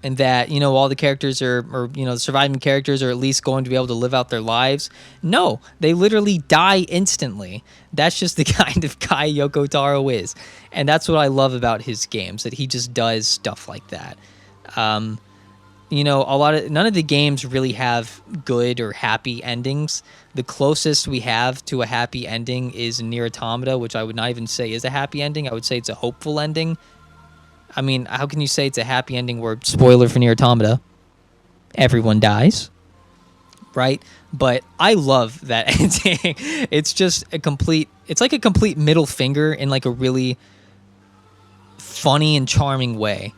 and that, all the characters or the surviving characters are at least going to be able to live out their lives, no, they literally die instantly. That's just the kind of guy Yoko Taro is. And that's what I love about his games, that he just does stuff like that. None of the games really have good or happy endings. The closest we have to a happy ending is NieR Automata, which I would not even say is a happy ending. I would say it's a hopeful ending. I mean, how can you say it's a happy ending where, spoiler for NieR Automata, everyone dies, right? But I love that ending. It's just it's like a complete middle finger in like a really funny and charming way.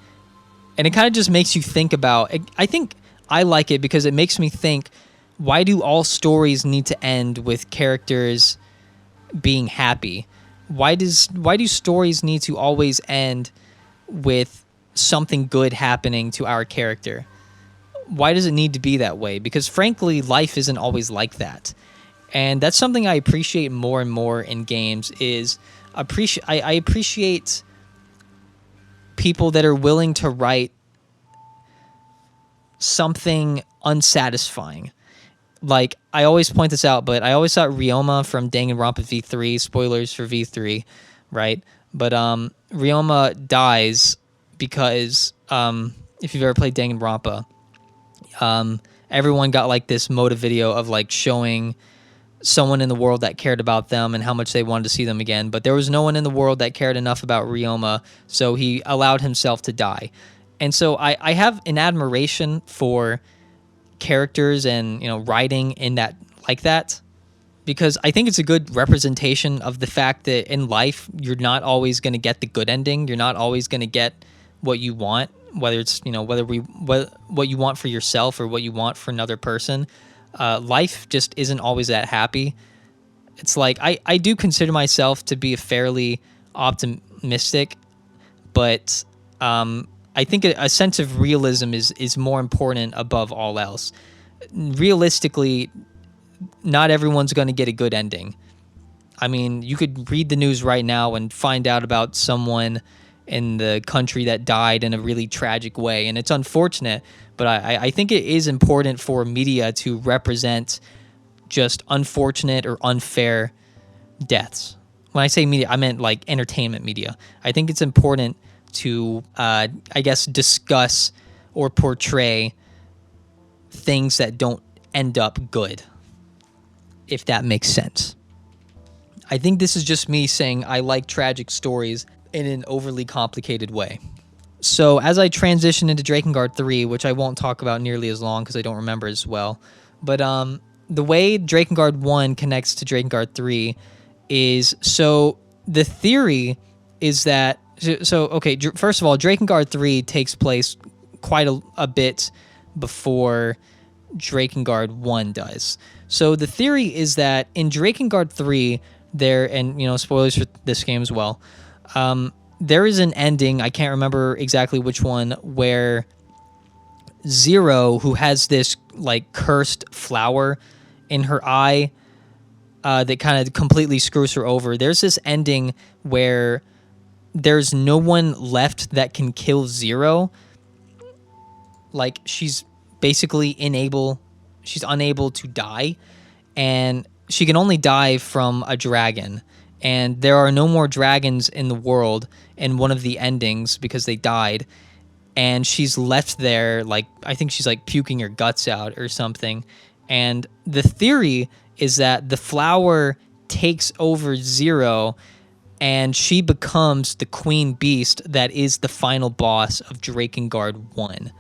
And it kind of just makes you think about, I think I like it because it makes me think, why do all stories need to end with characters being happy? Why do stories need to always end with something good happening to our character? Why does it need to be that way? Because frankly, life isn't always like that. And that's something I appreciate more and more in games is I appreciate people that are willing to write something unsatisfying. Like, I always point this out, but I always thought Ryoma from Danganronpa V3, spoilers for V3, right? But Ryoma dies because if you've ever played Danganronpa, everyone got like this motive video of like showing someone in the world that cared about them and how much they wanted to see them again. But there was no one in the world that cared enough about Ryoma, so he allowed himself to die. And so I have an admiration for characters and, you know, writing in that like that, because I think it's a good representation of the fact that in life you're not always going to get the good ending. You're not always going to get what you want, whether it's, you know, what you want for yourself or what you want for another person. Life just isn't always that happy. It's like I do consider myself to be a fairly optimistic, but I think a sense of realism is more important above all else. Realistically, not everyone's going to get a good ending. I mean, you could read the news right now and find out about someone in the country that died in a really tragic way, and it's unfortunate, but I think it is important for media to represent just unfortunate or unfair deaths. When I say media, I meant like entertainment media. I think it's important to, I guess, discuss or portray things that don't end up good, if that makes sense. I think this is just me saying I like tragic stories in an overly complicated way. So as I transition into Drakengard 3, which I won't talk about nearly as long because I don't remember as well, but the way Drakengard 1 connects to Drakengard 3 is, so the theory is that, okay, first of all, Drakengard 3 takes place quite a bit before Drakengard 1 does. So the theory is that in Drakengard 3, and, you know, spoilers for this game as well, there is an ending, I can't remember exactly which one, where Zero, who has this like cursed flower in her eye that kind of completely screws her over, there's this ending where there's no one left that can kill Zero. Like, she's basically unable to die, and she can only die from a dragon. And there are no more dragons in the world in one of the endings because they died. And she's left there, like, I think she's like puking her guts out or something. And the theory is that the flower takes over Zero and she becomes the queen beast that is the final boss of Drakengard 1.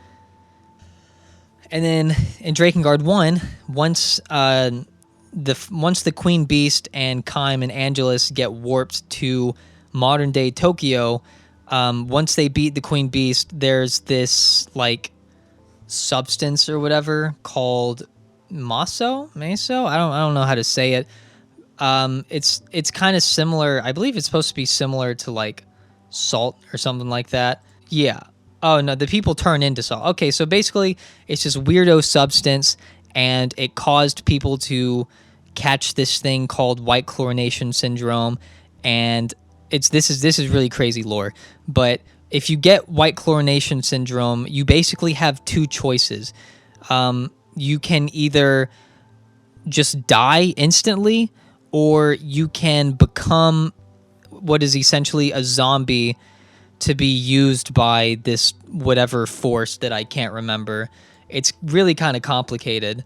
And then in Drakengard 1, once the Queen Beast and Kaim and Angelus get warped to modern day Tokyo, once they beat the Queen Beast, there's this like substance or whatever called meso. I don't know how to say it. It's kind of similar. I believe it's supposed to be similar to like salt or something like that. Yeah. Oh no, the people turn into salt. Okay, so basically it's this weirdo substance, and it caused people to catch this thing called white chlorination syndrome, and this is really crazy lore. But if you get white chlorination syndrome, you basically have two choices. You can either just die instantly, or you can become what is essentially a zombie to be used by this whatever force that I can't remember. It's really kind of complicated.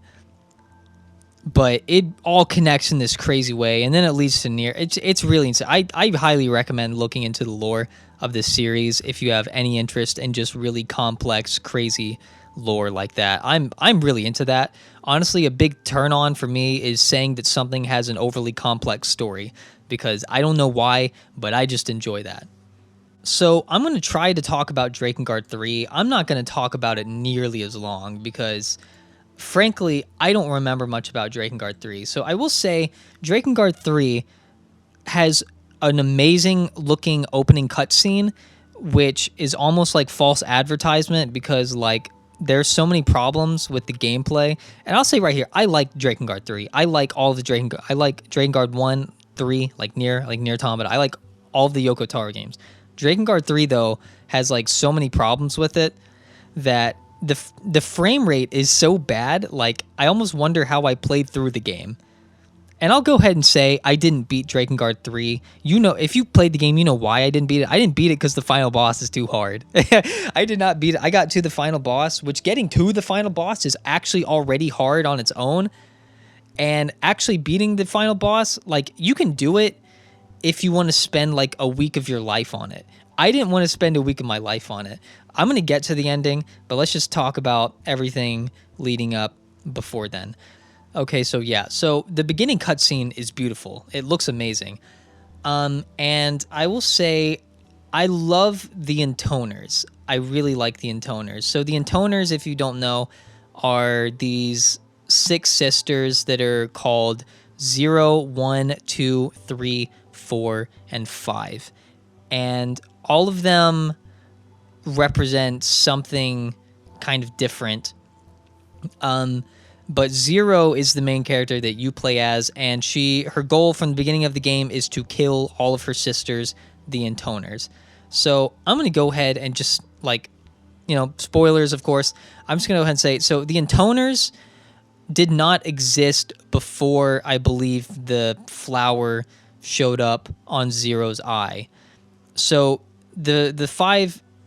but it all connects in this crazy way, and then it leads to NieR. It's really insane. I highly recommend looking into the lore of this series if you have any interest in just really complex, crazy lore like that. I'm really into that. Honestly, a big turn on for me is saying that something has an overly complex story, because I don't know why, but I just enjoy that. So I'm going to try to talk about Drakengard 3. I'm not going to talk about it nearly as long because, frankly, I don't remember much about Drakengard 3. So I will say Drakengard 3 has an amazing looking opening cutscene, which is almost like false advertisement because, like, there's so many problems with the gameplay. And I'll say right here, I like Drakengard 3. I like all of the Drakengard. I like Drakengard 1, 3, like NieR Automata. I like all of the Yoko Taro games. Drakengard 3, though, has like so many problems with it that the frame rate is so bad, like I almost wonder how I played through the game. And I'll go ahead and say I didn't beat Drakengard 3. You know, if you played the game, you know why I didn't beat it. I didn't beat it because the final boss is too hard. I did not beat it. I got to the final boss, which getting to the final boss is actually already hard on its own. And actually beating the final boss, like, you can do it if you want to spend like a week of your life on it. I didn't want to spend a week of my life on it. I'm going to get to the ending, but let's just talk about everything leading up before then. Okay, so yeah, so the beginning cutscene is beautiful. It looks amazing. And I will say I love the intoners. I really like the intoners. So the intoners, if you don't know, are these 6 sisters that are called 0, 1, 2, 3, 4, and 5. And all of them represent something kind of different. But Zero is the main character that you play as, and her goal from the beginning of the game is to kill all of her sisters, the intoners. So I'm going to go ahead and just, like, spoilers, of course. I'm just going to go ahead and say, so the intoners did not exist before, I believe, the flower showed up on Zero's eye. So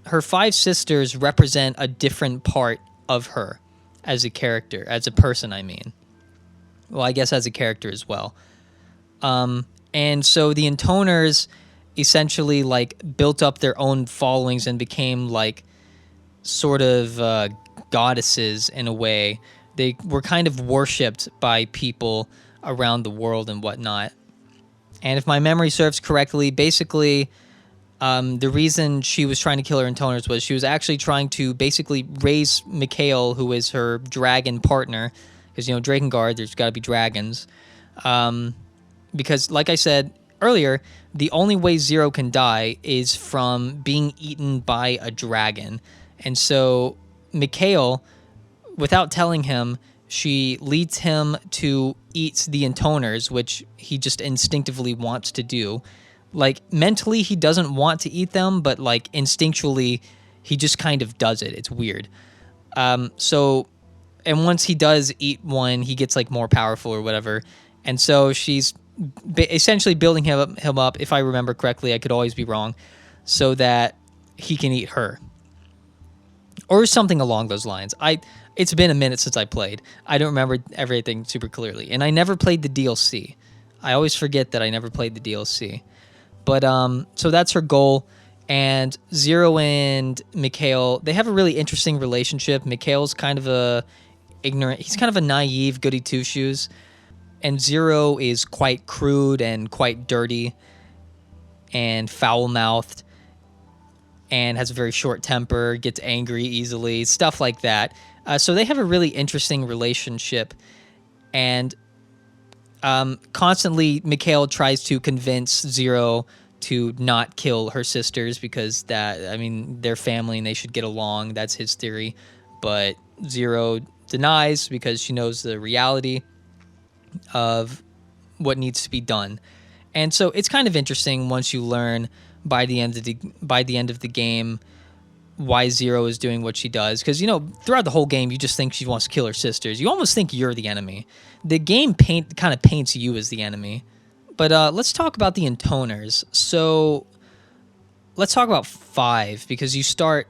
her 5 sisters represent a different part of her as a character, as a person, I mean. Well, I guess as a character as well. And so the intoners essentially, like, built up their own followings and became, like, sort of goddesses in a way. They were kind of worshipped by people around the world and whatnot. And if my memory serves correctly, basically, the reason she was trying to kill her intoners was she was actually trying to basically raise Mikhail, who is her dragon partner, because, Drakengard, there's got to be dragons. Because, like I said earlier, the only way Zero can die is from being eaten by a dragon. And so Mikhail, without telling him, she leads him to eat the intoners, which he just instinctively wants to do. Like, mentally, he doesn't want to eat them, but, like, instinctually, he just kind of does it. It's weird. And once he does eat one, he gets, like, more powerful or whatever. And so she's essentially building him up, if I remember correctly. I could always be wrong, so that he can eat her. Or something along those lines. It's been a minute since I played. I don't remember everything super clearly. And I never played the DLC. I always forget that I never played the DLC. But so that's her goal. And Zero and Mikhail, they have a really interesting relationship. Mikhail's kind of he's kind of a naive goody two-shoes. And Zero is quite crude and quite dirty and foul-mouthed and has a very short temper, gets angry easily, stuff like that. So they have a really interesting relationship. And constantly, Mikhail tries to convince Zero to not kill her sisters because they're family and they should get along. That's his theory. But Zero denies because she knows the reality of what needs to be done. And so it's kind of interesting once you learn by the end of the game why Zero is doing what she does. Because, throughout the whole game, you just think she wants to kill her sisters. You almost think you're the enemy. The game kind of paints you as the enemy. But let's talk about the intoners. So let's talk about 5, because you start...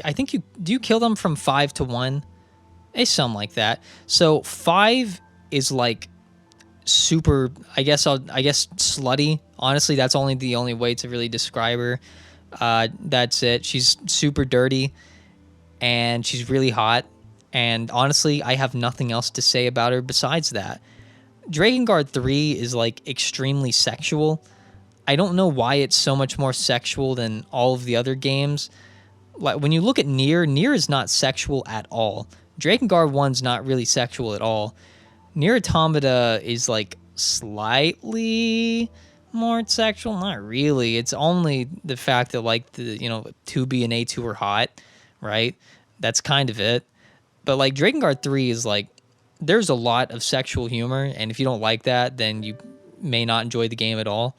I think do you kill them from 5 to 1? It's something like that. So 5 is like super, I guess slutty. Honestly, that's the only way to really describe her. That's it. She's super dirty and she's really hot. And honestly, I have nothing else to say about her besides that. Drakengard 3 is like extremely sexual. I don't know why it's so much more sexual than all of the other games. Like when you look at NieR is not sexual at all. Drakengard 1's not really sexual at all. NieR Automata is like slightly more sexual, not really. It's only the fact that like the 2B and A2 are hot, right? That's kind of it. But like Drakengard 3 is like there's a lot of sexual humor, and if you don't like that, then you may not enjoy the game at all.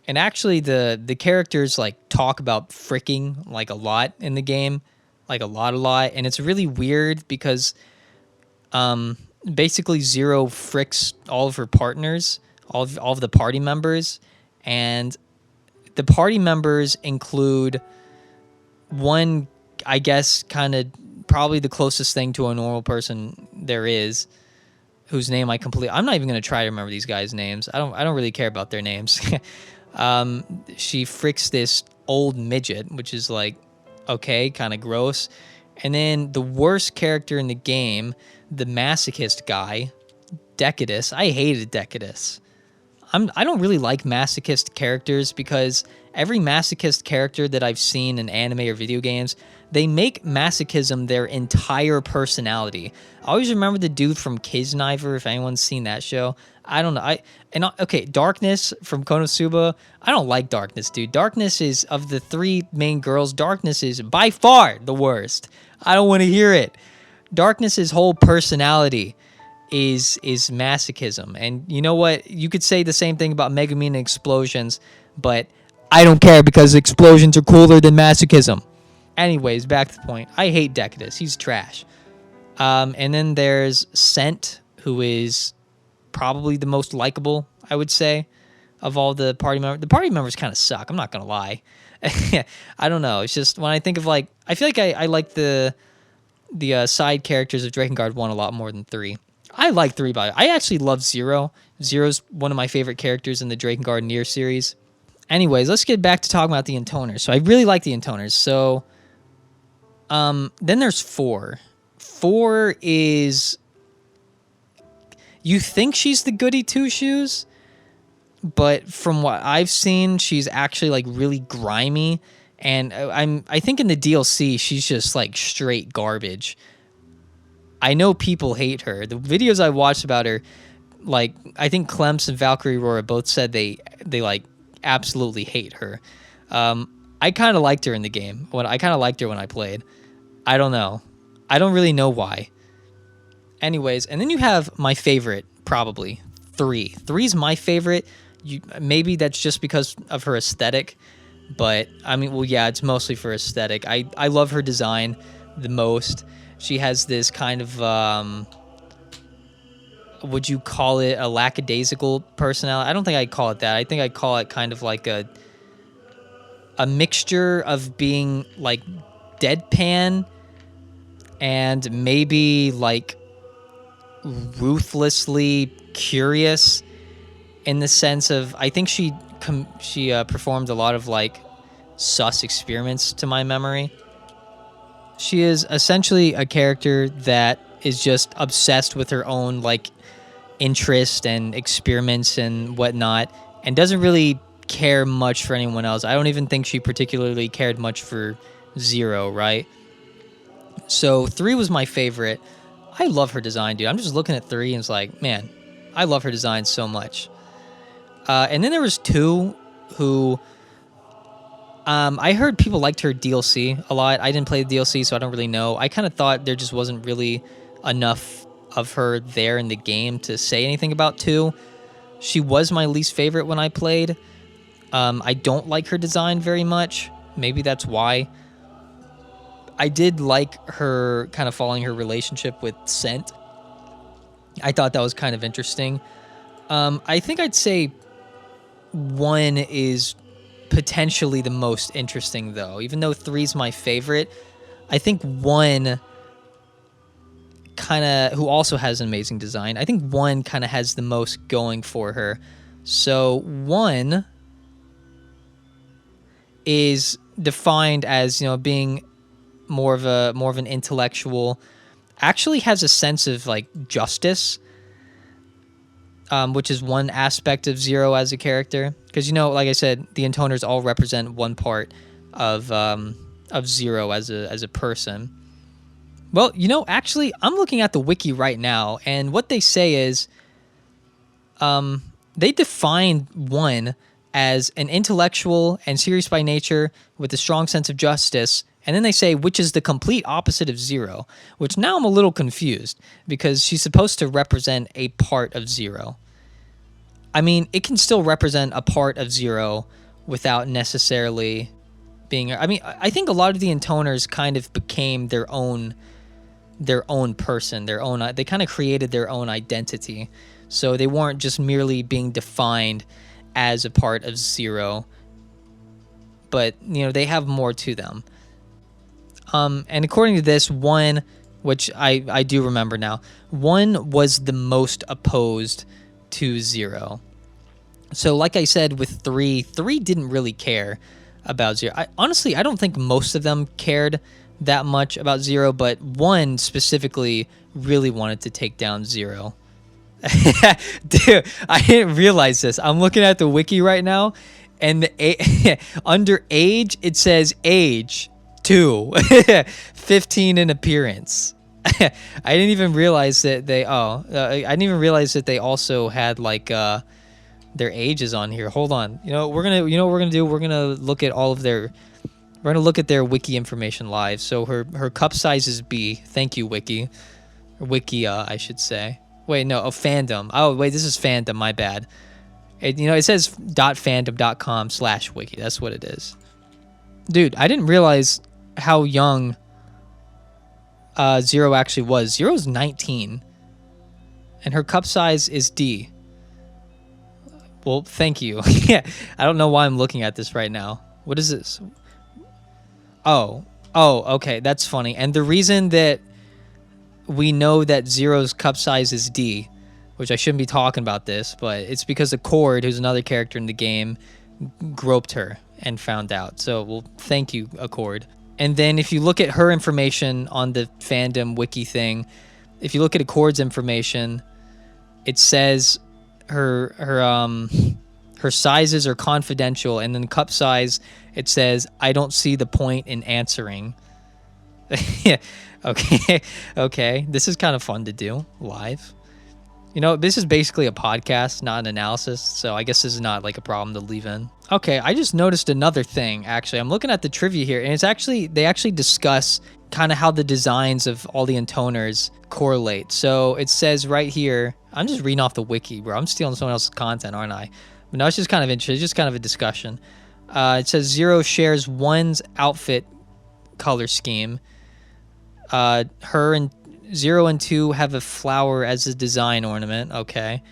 And actually the characters like talk about fricking like a lot in the game, like a lot, and it's really weird because basically Zero fricks all of her partners, all of the party members, and the party members include one, I guess, kind of probably the closest thing to a normal person there is, whose name I'm not even going to try to remember these guys' names. I don't really care about their names. She fricks this old midget, which is like, okay, kind of gross. And then the worst character in the game, the masochist guy, Decadus. I hated Decadus. I don't really like masochist characters because every masochist character that I've seen in anime or video games, they make masochism their entire personality. I always remember the dude from Kisniver, if anyone's seen that show. I don't know. Okay, Darkness from Konosuba. I don't like Darkness, dude. Darkness is, of the three main girls, Darkness is by far the worst. I don't want to hear it. Darkness's whole personality is masochism. And you know what? You could say the same thing about Megumin and Explosions, but I don't care because explosions are cooler than masochism. Anyways, back to the point. I hate Decadus. He's trash. And then there's Scent, who is probably the most likable, I would say, of all the party members. The party members kind of suck. I'm not going to lie. I don't know. It's just when I think of like, I feel like I like the side characters of Drakengard 1 a lot more than 3. I like 3, but I actually love Zero. Zero's one of my favorite characters in the Drakengard NieR series. Anyways, let's get back to talking about the intoners. So I really like the intoners. So then there's 4. 4 is, you think she's the goody two-shoes, but from what I've seen, she's actually like really grimy. And I think in the DLC, she's just like straight garbage. I know people hate her. The videos I watched about her, like I think Clemps and Valkyrie Aurora both said they like absolutely hate her. I kind of liked her in the game. I kind of liked her when I played. I don't know. I don't really know why. Anyways, and then you have my favorite, probably 3. 3's my favorite. Maybe that's just because of her aesthetic, but I mean, well, yeah, it's mostly for aesthetic. I love her design the most. She has this kind of, would you call it a lackadaisical personality? I don't think I'd call it that. I think I'd call it kind of like a mixture of being like deadpan and maybe like ruthlessly curious, in the sense of, I think she performed a lot of like sus experiments to my memory. She is essentially a character that is just obsessed with her own like interest and experiments and whatnot, and doesn't really care much for anyone else. I don't even think she particularly cared much for Zero, right? So 3 was my favorite. I love her design, dude. I'm just looking at 3 and it's like, man, I love her design so much. And then there was 2 who, I heard people liked her DLC a lot. I didn't play the DLC, so I don't really know. I kind of thought there just wasn't really enough of her there in the game to say anything about 2. She was my least favorite when I played. I don't like her design very much. Maybe that's why. I did like her kind of following her relationship with Scent. I thought that was kind of interesting. I think I'd say 1 is potentially the most interesting, though. Even though 3's my favorite, I think 1 who also has an amazing design. I think 1 kind of has the most going for her. So 1 is defined as, being more of an intellectual, actually has a sense of like justice, which is one aspect of Zero as a character. Because, like I said, the intoners all represent one part of Zero as a person. Well, actually, I'm looking at the wiki right now, and what they say is, they define 1 as an intellectual and serious by nature with a strong sense of justice, and then they say, which is the complete opposite of Zero, which now I'm a little confused, because she's supposed to represent a part of Zero. I mean, it can still represent a part of Zero without necessarily being... I mean, I think a lot of the intoners kind of became their own person, they kind of created their own identity. So they weren't just merely being defined as a part of Zero, but they have more to them. And according to this, 1, which I do remember now, 1 was the most opposed to Zero. So like I said, with 3 didn't really care about Zero. Honestly, I don't think most of them cared that much about Zero, but 1 specifically really wanted to take down Zero. Dude, I didn't realize this. I'm looking at the wiki right now, and under age, it says age 2, 15 in appearance. I didn't even realize that I didn't even realize that they also had like their ages on here. Hold on. We're gonna do? We're gonna look at we're gonna look at their wiki information live. So her cup size is B. Thank you, wiki. Or Wikia, I should say. Wait, no, fandom. Oh, wait, this is fandom. My bad. It says .fandom.com/wiki. That's what it is. Dude, I didn't realize how young Zero actually was. Zero's 19, and her cup size is D. Well, thank you. Yeah, I don't know why I'm looking at this right now. What is this? Oh, okay, that's funny. And the reason that we know that Zero's cup size is D, which I shouldn't be talking about this, but it's because Accord, who's another character in the game, groped her and found out. So, well, thank you, Accord. And then if you look at her information on the fandom wiki thing, if you look at Accord's information, it says her sizes are confidential, and then cup size, it says, I don't see the point in answering. Yeah. Okay. This is kind of fun to do live. This is basically a podcast, not an analysis, so I guess this is not like a problem to leave in. Okay, I just noticed another thing, actually. I'm looking at the trivia here, and they actually discuss kind of how the designs of all the intoners correlate. So it says right here, I'm just reading off the wiki, bro. I'm stealing someone else's content, aren't I? But no, it's just kind of interesting. It's just kind of a discussion. It says Zero shares 1's outfit color scheme. Her and 0 and 2 have a flower as a design ornament. Okay.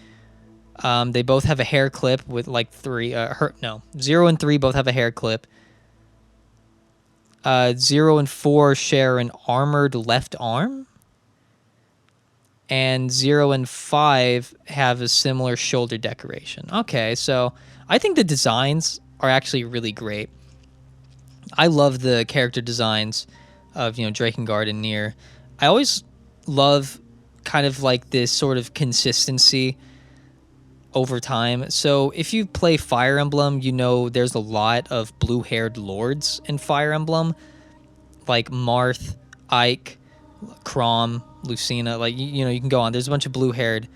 They both have a hair clip with like 0 and 3 both have a hair clip. 0 and 4 share an armored left arm. And 0 and 5 have a similar shoulder decoration. Okay, so I think the designs are actually really great. I love the character designs of, Drakengard and NieR. I always love kind of like this sort of consistency over time. So if you play Fire Emblem, there's a lot of blue-haired lords in Fire Emblem, like Marth, Ike, Chrom, Lucina, like, you can go on. There's a bunch of blue-haired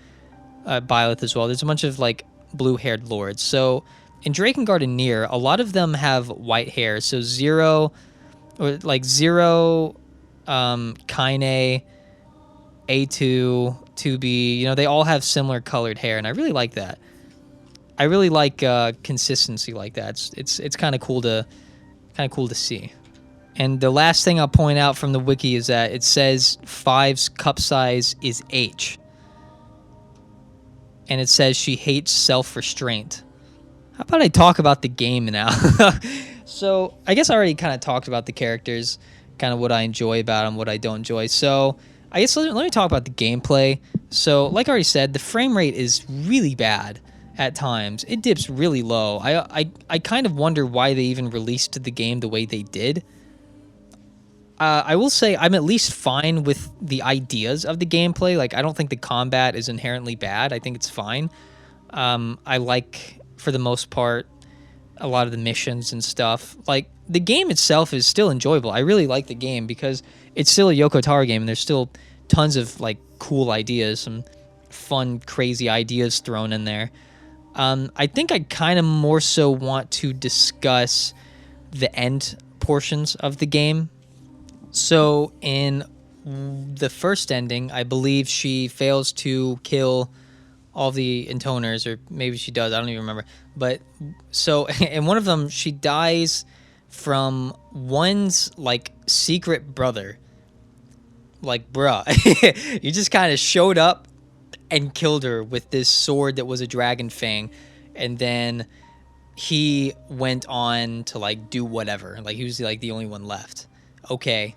Byleth as well. There's a bunch of, like, blue-haired lords. So in Drakengard and NieR, a lot of them have white hair. So Zero, Kaine, A2, 2B, they all have similar colored hair, and I really like that. I really like consistency like that. It's kind of cool to see. And the last thing I'll point out from the wiki is that it says 5's cup size is H. And it says she hates self-restraint. How about I talk about the game now? So I guess I already kind of talked about the characters, kind of what I enjoy about them, what I don't enjoy. So I guess let me talk about the gameplay. So, like I already said, the frame rate is really bad at times. It dips really low. I kind of wonder why they even released the game the way they did. I will say I'm at least fine with the ideas of the gameplay. Like, I don't think the combat is inherently bad. I think it's fine. I like, for the most part, a lot of the missions and stuff. Like, the game itself is still enjoyable. I really like the game because it's still a Yoko Taro game, and there's still tons of, like, cool ideas, some fun, crazy ideas thrown in there. I think I kind of more so want to discuss the end portions of the game. So in the first ending, I believe she fails to kill all the intoners, or maybe she does. I don't even remember. But so in one of them, she dies from one's like secret brother. Like, bruh, you just kind of showed up and killed her with this sword that was a dragon fang, and then he went on to like do whatever. Like, he was like the only one left. Okay,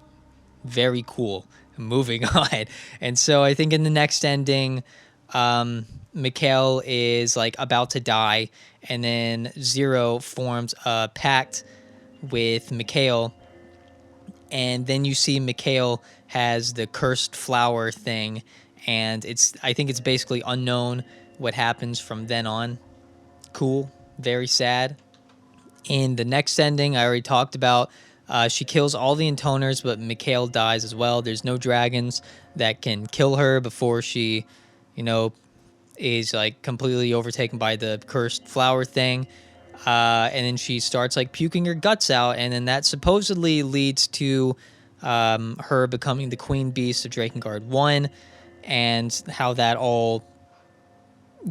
very cool. Moving on. And so I think in the next ending, Mikhail is like about to die, and then Zero forms a pact with Mikhail, and then you see Mikhail has the cursed flower thing, and I think it's basically unknown what happens from then on. Cool, very sad. In the next ending, I already talked about, she kills all the intoners, but Mikhail dies as well. There's no dragons that can kill her before she, is like completely overtaken by the cursed flower thing. And then she starts like puking her guts out, and then that supposedly leads to her becoming the queen beast of Drakengard 1, and how that all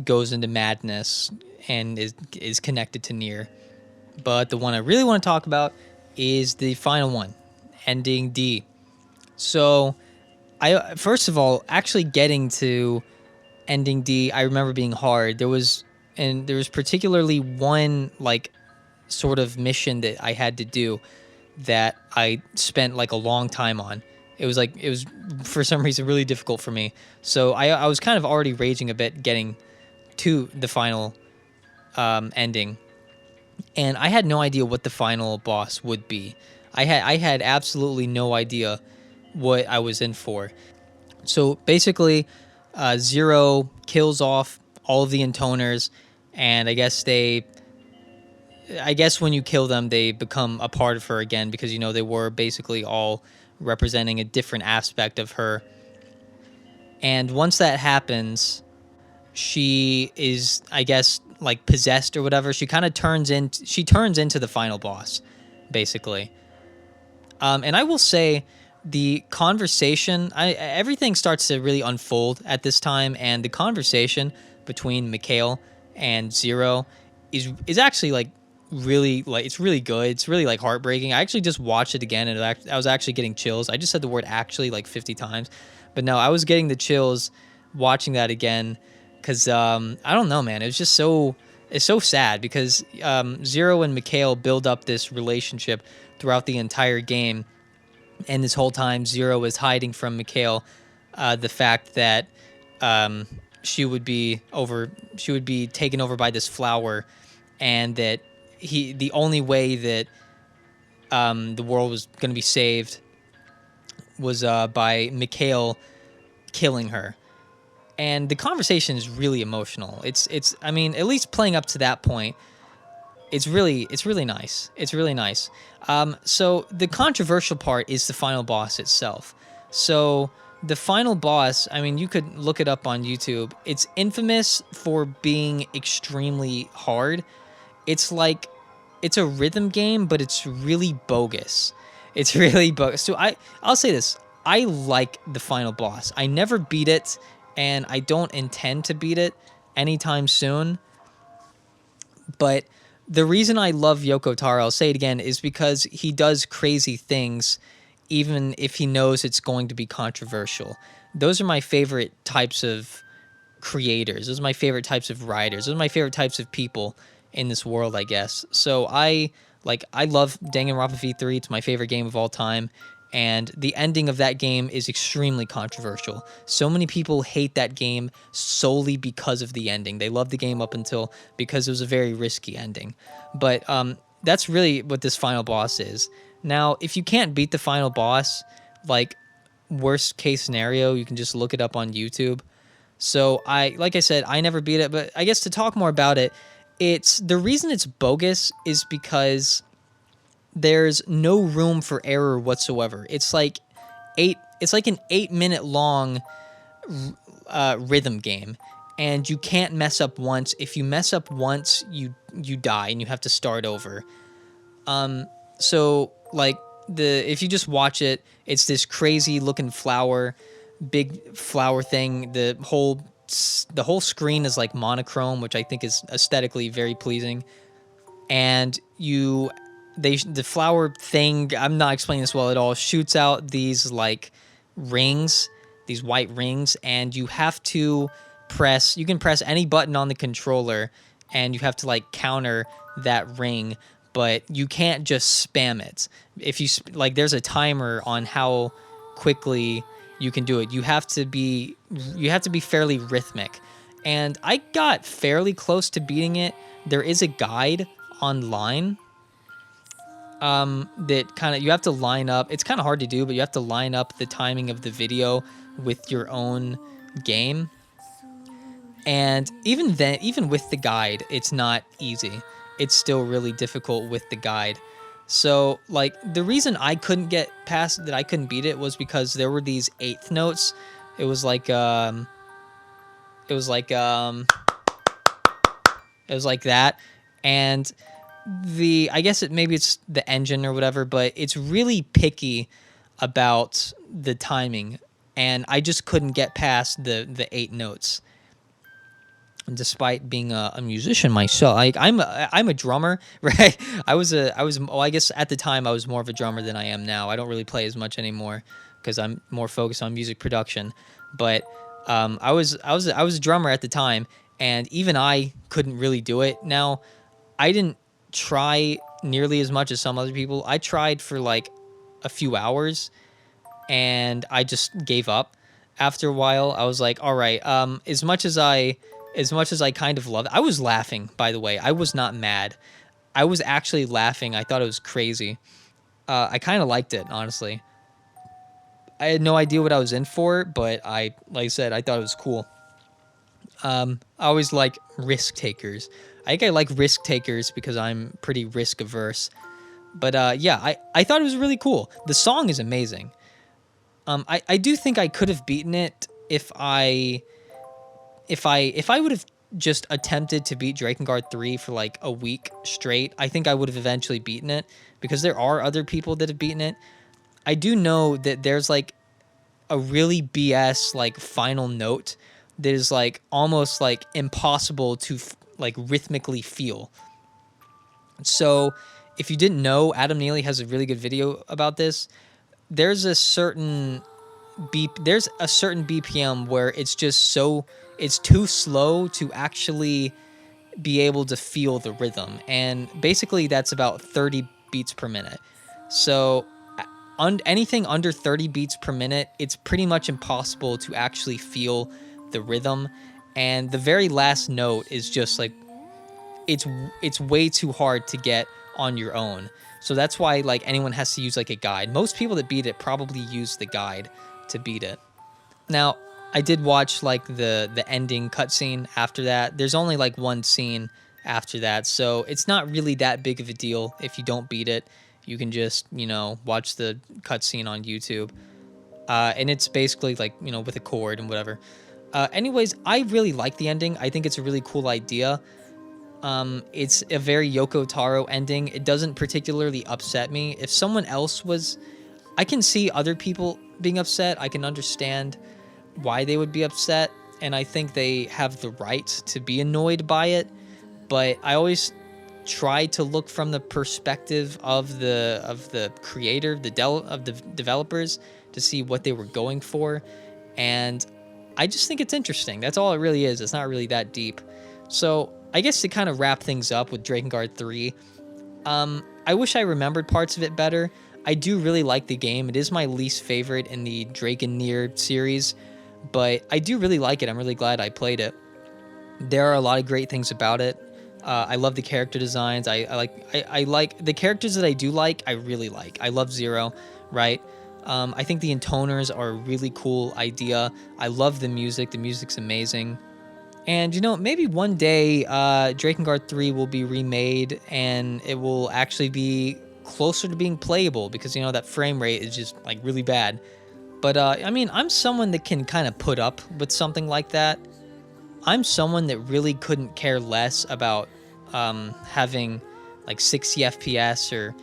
goes into madness and is connected to NieR. But the one I really want to talk about is the final one, ending D. So, first of all, actually getting to ending D, I remember being hard. There was particularly one like sort of mission that I had to do that I spent like a long time on. It was for some reason really difficult for me. So I was kind of already raging a bit getting to the final ending, and I had no idea what the final boss would be. I had absolutely no idea what I was in for. So basically, Zero kills off all of the intoners, and I guess when you kill them, they become a part of her again, because they were basically all representing a different aspect of her. And once that happens, she is, I guess, like possessed or whatever. She kind of turns into the final boss, basically. And I will say, the conversation, everything starts to really unfold at this time, and the conversation between Mikhail and Zero is actually like really, like, it's really good. It's really like heartbreaking. I actually just watched it again, and I was actually getting chills. I just said the word actually like 50 times, but no, I was getting the chills watching that again, because I don't know, man. It's so sad, because Zero and Mikhail build up this relationship throughout the entire game, and this whole time Zero is hiding from Mikhail the fact that she would be taken over by this flower, and that the only way that the world was going to be saved was by Mikhail killing her. And the conversation is really emotional. It's I mean, at least playing up to that point, it's really nice. It's really nice. So the controversial part is the final boss itself. So the final boss, I mean, you could look it up on YouTube. It's infamous for being extremely hard. It's like, it's a rhythm game, but it's really bogus. It's really bogus. So I'll say this. I like the final boss. I never beat it, and I don't intend to beat it anytime soon. But the reason I love Yoko Taro, I'll say it again, is because he does crazy things even if he knows it's going to be controversial. Those are my favorite types of creators. Those are my favorite types of writers. Those are my favorite types of people in this world, I guess. So I love Danganronpa V3. It's my favorite game of all time. And the ending of that game is extremely controversial. So many people hate that game solely because of the ending. They love the game up until because it was a very risky ending. But that's really what this final boss is. Now, if you can't beat the final boss, like worst case scenario, you can just look it up on YouTube. So like I said, I never beat it, but I guess to talk more about it, it's the reason it's bogus is because there's no room for error whatsoever. It's like an 8-minute long rhythm game, and you can't mess up once. If you mess up once, you die and you have to start over. So like if you just watch it, it's this crazy looking big flower thing. The whole screen is like monochrome, which I think is aesthetically very pleasing. And the flower thing, I'm not explaining this well at all, shoots out these like rings, these white rings, and you can press any button on the controller and you have to like counter that ring, but you can't just spam it. If you there's a timer on how quickly you can do it. You have to be fairly rhythmic. And I got fairly close to beating it. There is a guide online that kind of, you have to line up. It's kind of hard to do, but you have to line up the timing of the video with your own game. And even then, even with the guide, it's not easy. It's still really difficult with the guide. So, like, the reason I couldn't get past that, I couldn't beat it, was because there were these eighth notes. It was like that, and I guess maybe it's the engine or whatever, but it's really picky about the timing, and I just couldn't get past the 8 notes. Despite being a musician myself, like I'm a drummer, right? I guess at the time I was more of a drummer than I am now. I don't really play as much anymore because I'm more focused on music production. But I was a drummer at the time, and even I couldn't really do it. Now, I didn't try nearly as much as some other people. I tried for like a few hours, and I just gave up. After a while, I was like, all right, as much as I kind of love it, I was laughing, by the way. I was not mad. I was actually laughing. I thought it was crazy. I kind of liked it, honestly. I had no idea what I was in for, but like I said, I thought it was cool. I always like risk takers. I think I like risk takers because I'm pretty risk averse. But yeah, I thought it was really cool. The song is amazing. I do think I could have beaten it if I would have just attempted to beat Drakengard 3 for like a week straight. I think I would have eventually beaten it, because there are other people that have beaten it. I do know that there's like a really BS like final note that is like almost like impossible to like rhythmically feel. So if you didn't know, Adam Neely has a really good video about this. There's a certain BPM where it's too slow to actually be able to feel the rhythm, and basically that's about 30 beats per minute. So anything under 30 beats per minute, it's pretty much impossible to actually feel the rhythm, and the very last note is just like it's way too hard to get on your own. So that's why like anyone has to use like a guide. Most people that beat it probably use the guide to beat it. Now, I did watch like the ending cutscene after that. There's only like one scene after that, so it's not really that big of a deal if you don't beat it. You can just, watch the cutscene on YouTube. And it's basically like, with a chord and whatever. Anyways, I really like the ending. I think it's a really cool idea. It's a very Yoko Taro ending. It doesn't particularly upset me. If someone else I can see other people being upset. I can understand why they would be upset, and I think they have the right to be annoyed by it. But I always try to look from the perspective of the creator, of the developers, to see what they were going for, and I just think it's interesting. That's all it really is. It's not really that deep. So I guess to kind of wrap things up with Drakengard 3, I wish I remembered parts of it better. I do really like the game. It is my least favorite in the Drake and NieR series, but I do really like it. I'm really glad I played it. There are a lot of great things about it. I love the character designs. I like the characters that I do like. I really like. I love Zero, right? I think the intoners are a really cool idea. I love the music. The music's amazing. And maybe one day Drakengard 3 will be remade and it will actually be closer to being playable because that frame rate is just like really bad. But I mean, I'm someone that can kind of put up with something like that. I'm someone that really couldn't care less about having like 60 FPS or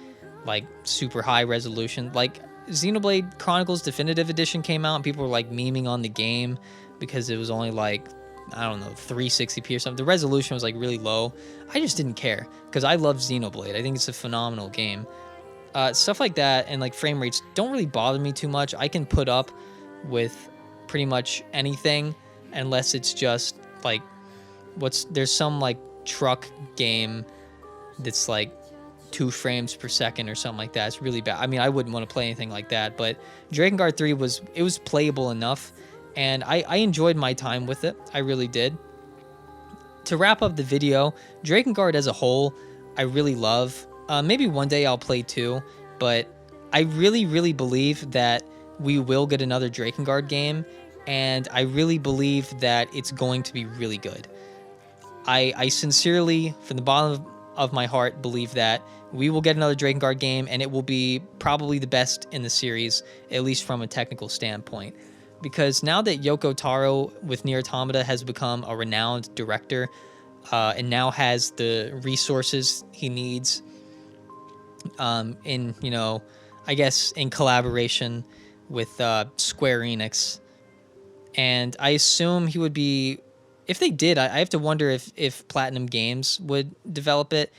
like super high resolution. Like Xenoblade Chronicles Definitive Edition came out and people were like memeing on the game because it was only like, I don't know, 360p or something. The resolution was like really low. I just didn't care because I love Xenoblade. I think it's a phenomenal game. Stuff like that and like frame rates don't really bother me too much. I can put up with pretty much anything unless it's just like there's some like truck game that's like 2 frames per second or something like that. It's really bad. I mean, I wouldn't want to play anything like that, but Drakengard 3 was playable enough and I enjoyed my time with it. I really did. To wrap up the video, Drakengard as a whole, I really love. Maybe one day I'll play 2, but I really, really believe that we will get another Drakengard game, and I really believe that it's going to be really good. I sincerely, from the bottom of my heart, believe that we will get another Drakengard game, and it will be probably the best in the series, at least from a technical standpoint. Because now that Yoko Taro with NieR Automata has become a renowned director, and now has the resources he needs, in I guess in collaboration with Square Enix, and I assume he would be. If they did, I have to wonder if Platinum Games would develop it.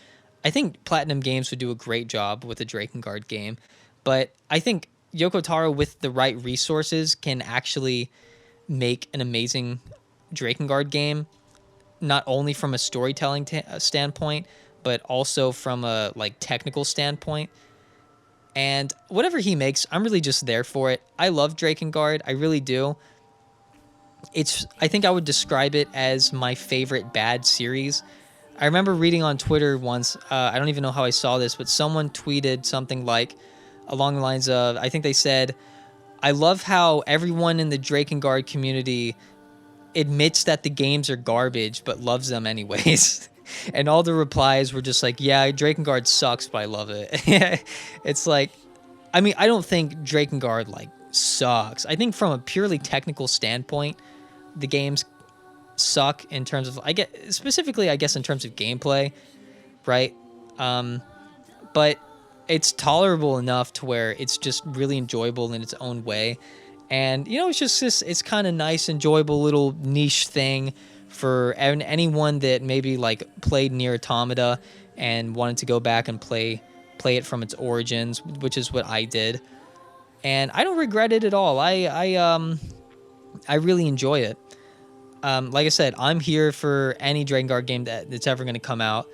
I think Platinum Games would do a great job with a Drakengard game, but I think Yoko Taro with the right resources can actually make an amazing Drakengard game, not only from a storytelling standpoint, but also from a like technical standpoint. And whatever he makes, I'm really just there for it. I love Drakengard, I really do. I think I would describe it as my favorite bad series. I remember reading on Twitter once, I don't even know how I saw this, but someone tweeted something like along the lines of, I think they said, I love how everyone in the Drakengard community admits that the games are garbage, but loves them anyways. And all the replies were just like, yeah, Drakengard sucks, but I love it. It's like, I mean, I don't think Drakengard like sucks. I think from a purely technical standpoint, the games suck in terms of, I guess in terms of gameplay, right? But it's tolerable enough to where it's just really enjoyable in its own way. And, it's just this, it's kind of nice, enjoyable little niche thing for anyone that maybe like played NieR Automata and wanted to go back and play it from its origins, which is what I did. And I don't regret it at all. I really enjoy it. Like I said, I'm here for any Drakengard game that's ever going to come out.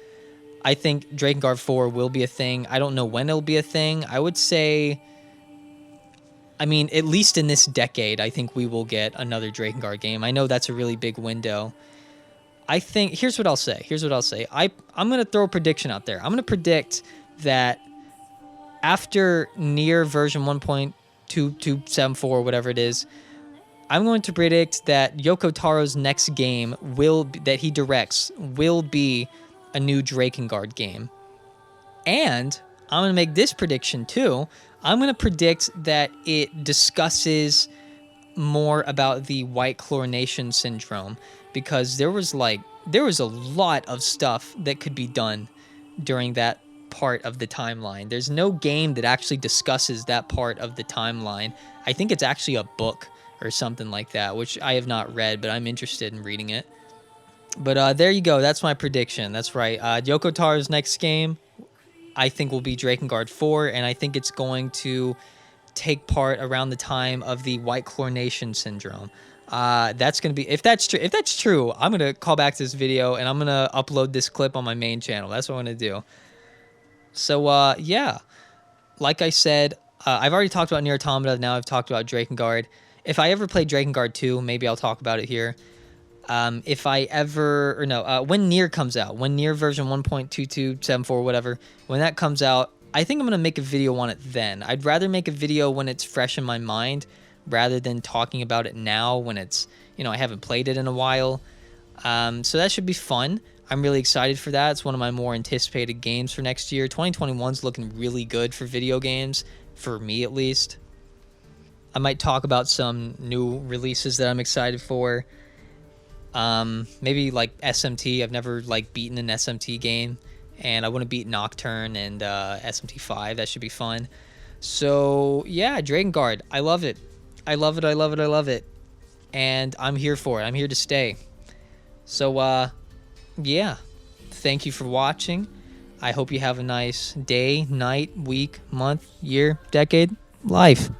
I think Drakengard 4 will be a thing. I don't know when it'll be a thing. I would say, I mean, at least in this decade, I think we will get another Drakengard game. I know that's a really big window. I think, here's what I'll say. I'm going to throw a prediction out there. I'm going to predict that after NieR version 1.2274, whatever it is, I'm going to predict that Yoko Taro's next game that he directs will be a new Drakengard game. And I'm going to make this prediction too. I'm going to predict that it discusses more about the white chlorination syndrome, because there was a lot of stuff that could be done during that part of the timeline. There's no game that actually discusses that part of the timeline. I think it's actually a book or something like that, which I have not read, but I'm interested in reading it. But there you go. That's my prediction. That's right. Yoko Taro's next game, I think, will be Drakengard 4, and I think it's going to take part around the time of the white chlorination syndrome. That's going to be, if that's true, I'm going to call back to this video and I'm going to upload this clip on my main channel. That's what I'm going to do. So, yeah. like I said, I've already talked about NieR Automata. Now I've talked about Drakengard. If I ever play Drakengard 2, maybe I'll talk about it here. If I ever, or no, when NieR comes out, when NieR version 1.2274, whatever, when that comes out, I think I'm going to make a video on it then. I'd rather make a video when it's fresh in my mind rather than talking about it now when it's, I haven't played it in a while. So that should be fun. I'm really excited for that. It's one of my more anticipated games for next year. 2021's looking really good for video games, for me at least. I might talk about some new releases that I'm excited for. Maybe like SMT. I've never like beaten an SMT game, and I want to beat Nocturne and SMT 5. That should be fun. So yeah, Drakengard. I love it. I love it. I love it. I love it. And I'm here for it. I'm here to stay. So yeah. Thank you for watching. I hope you have a nice day, night, week, month, year, decade, life.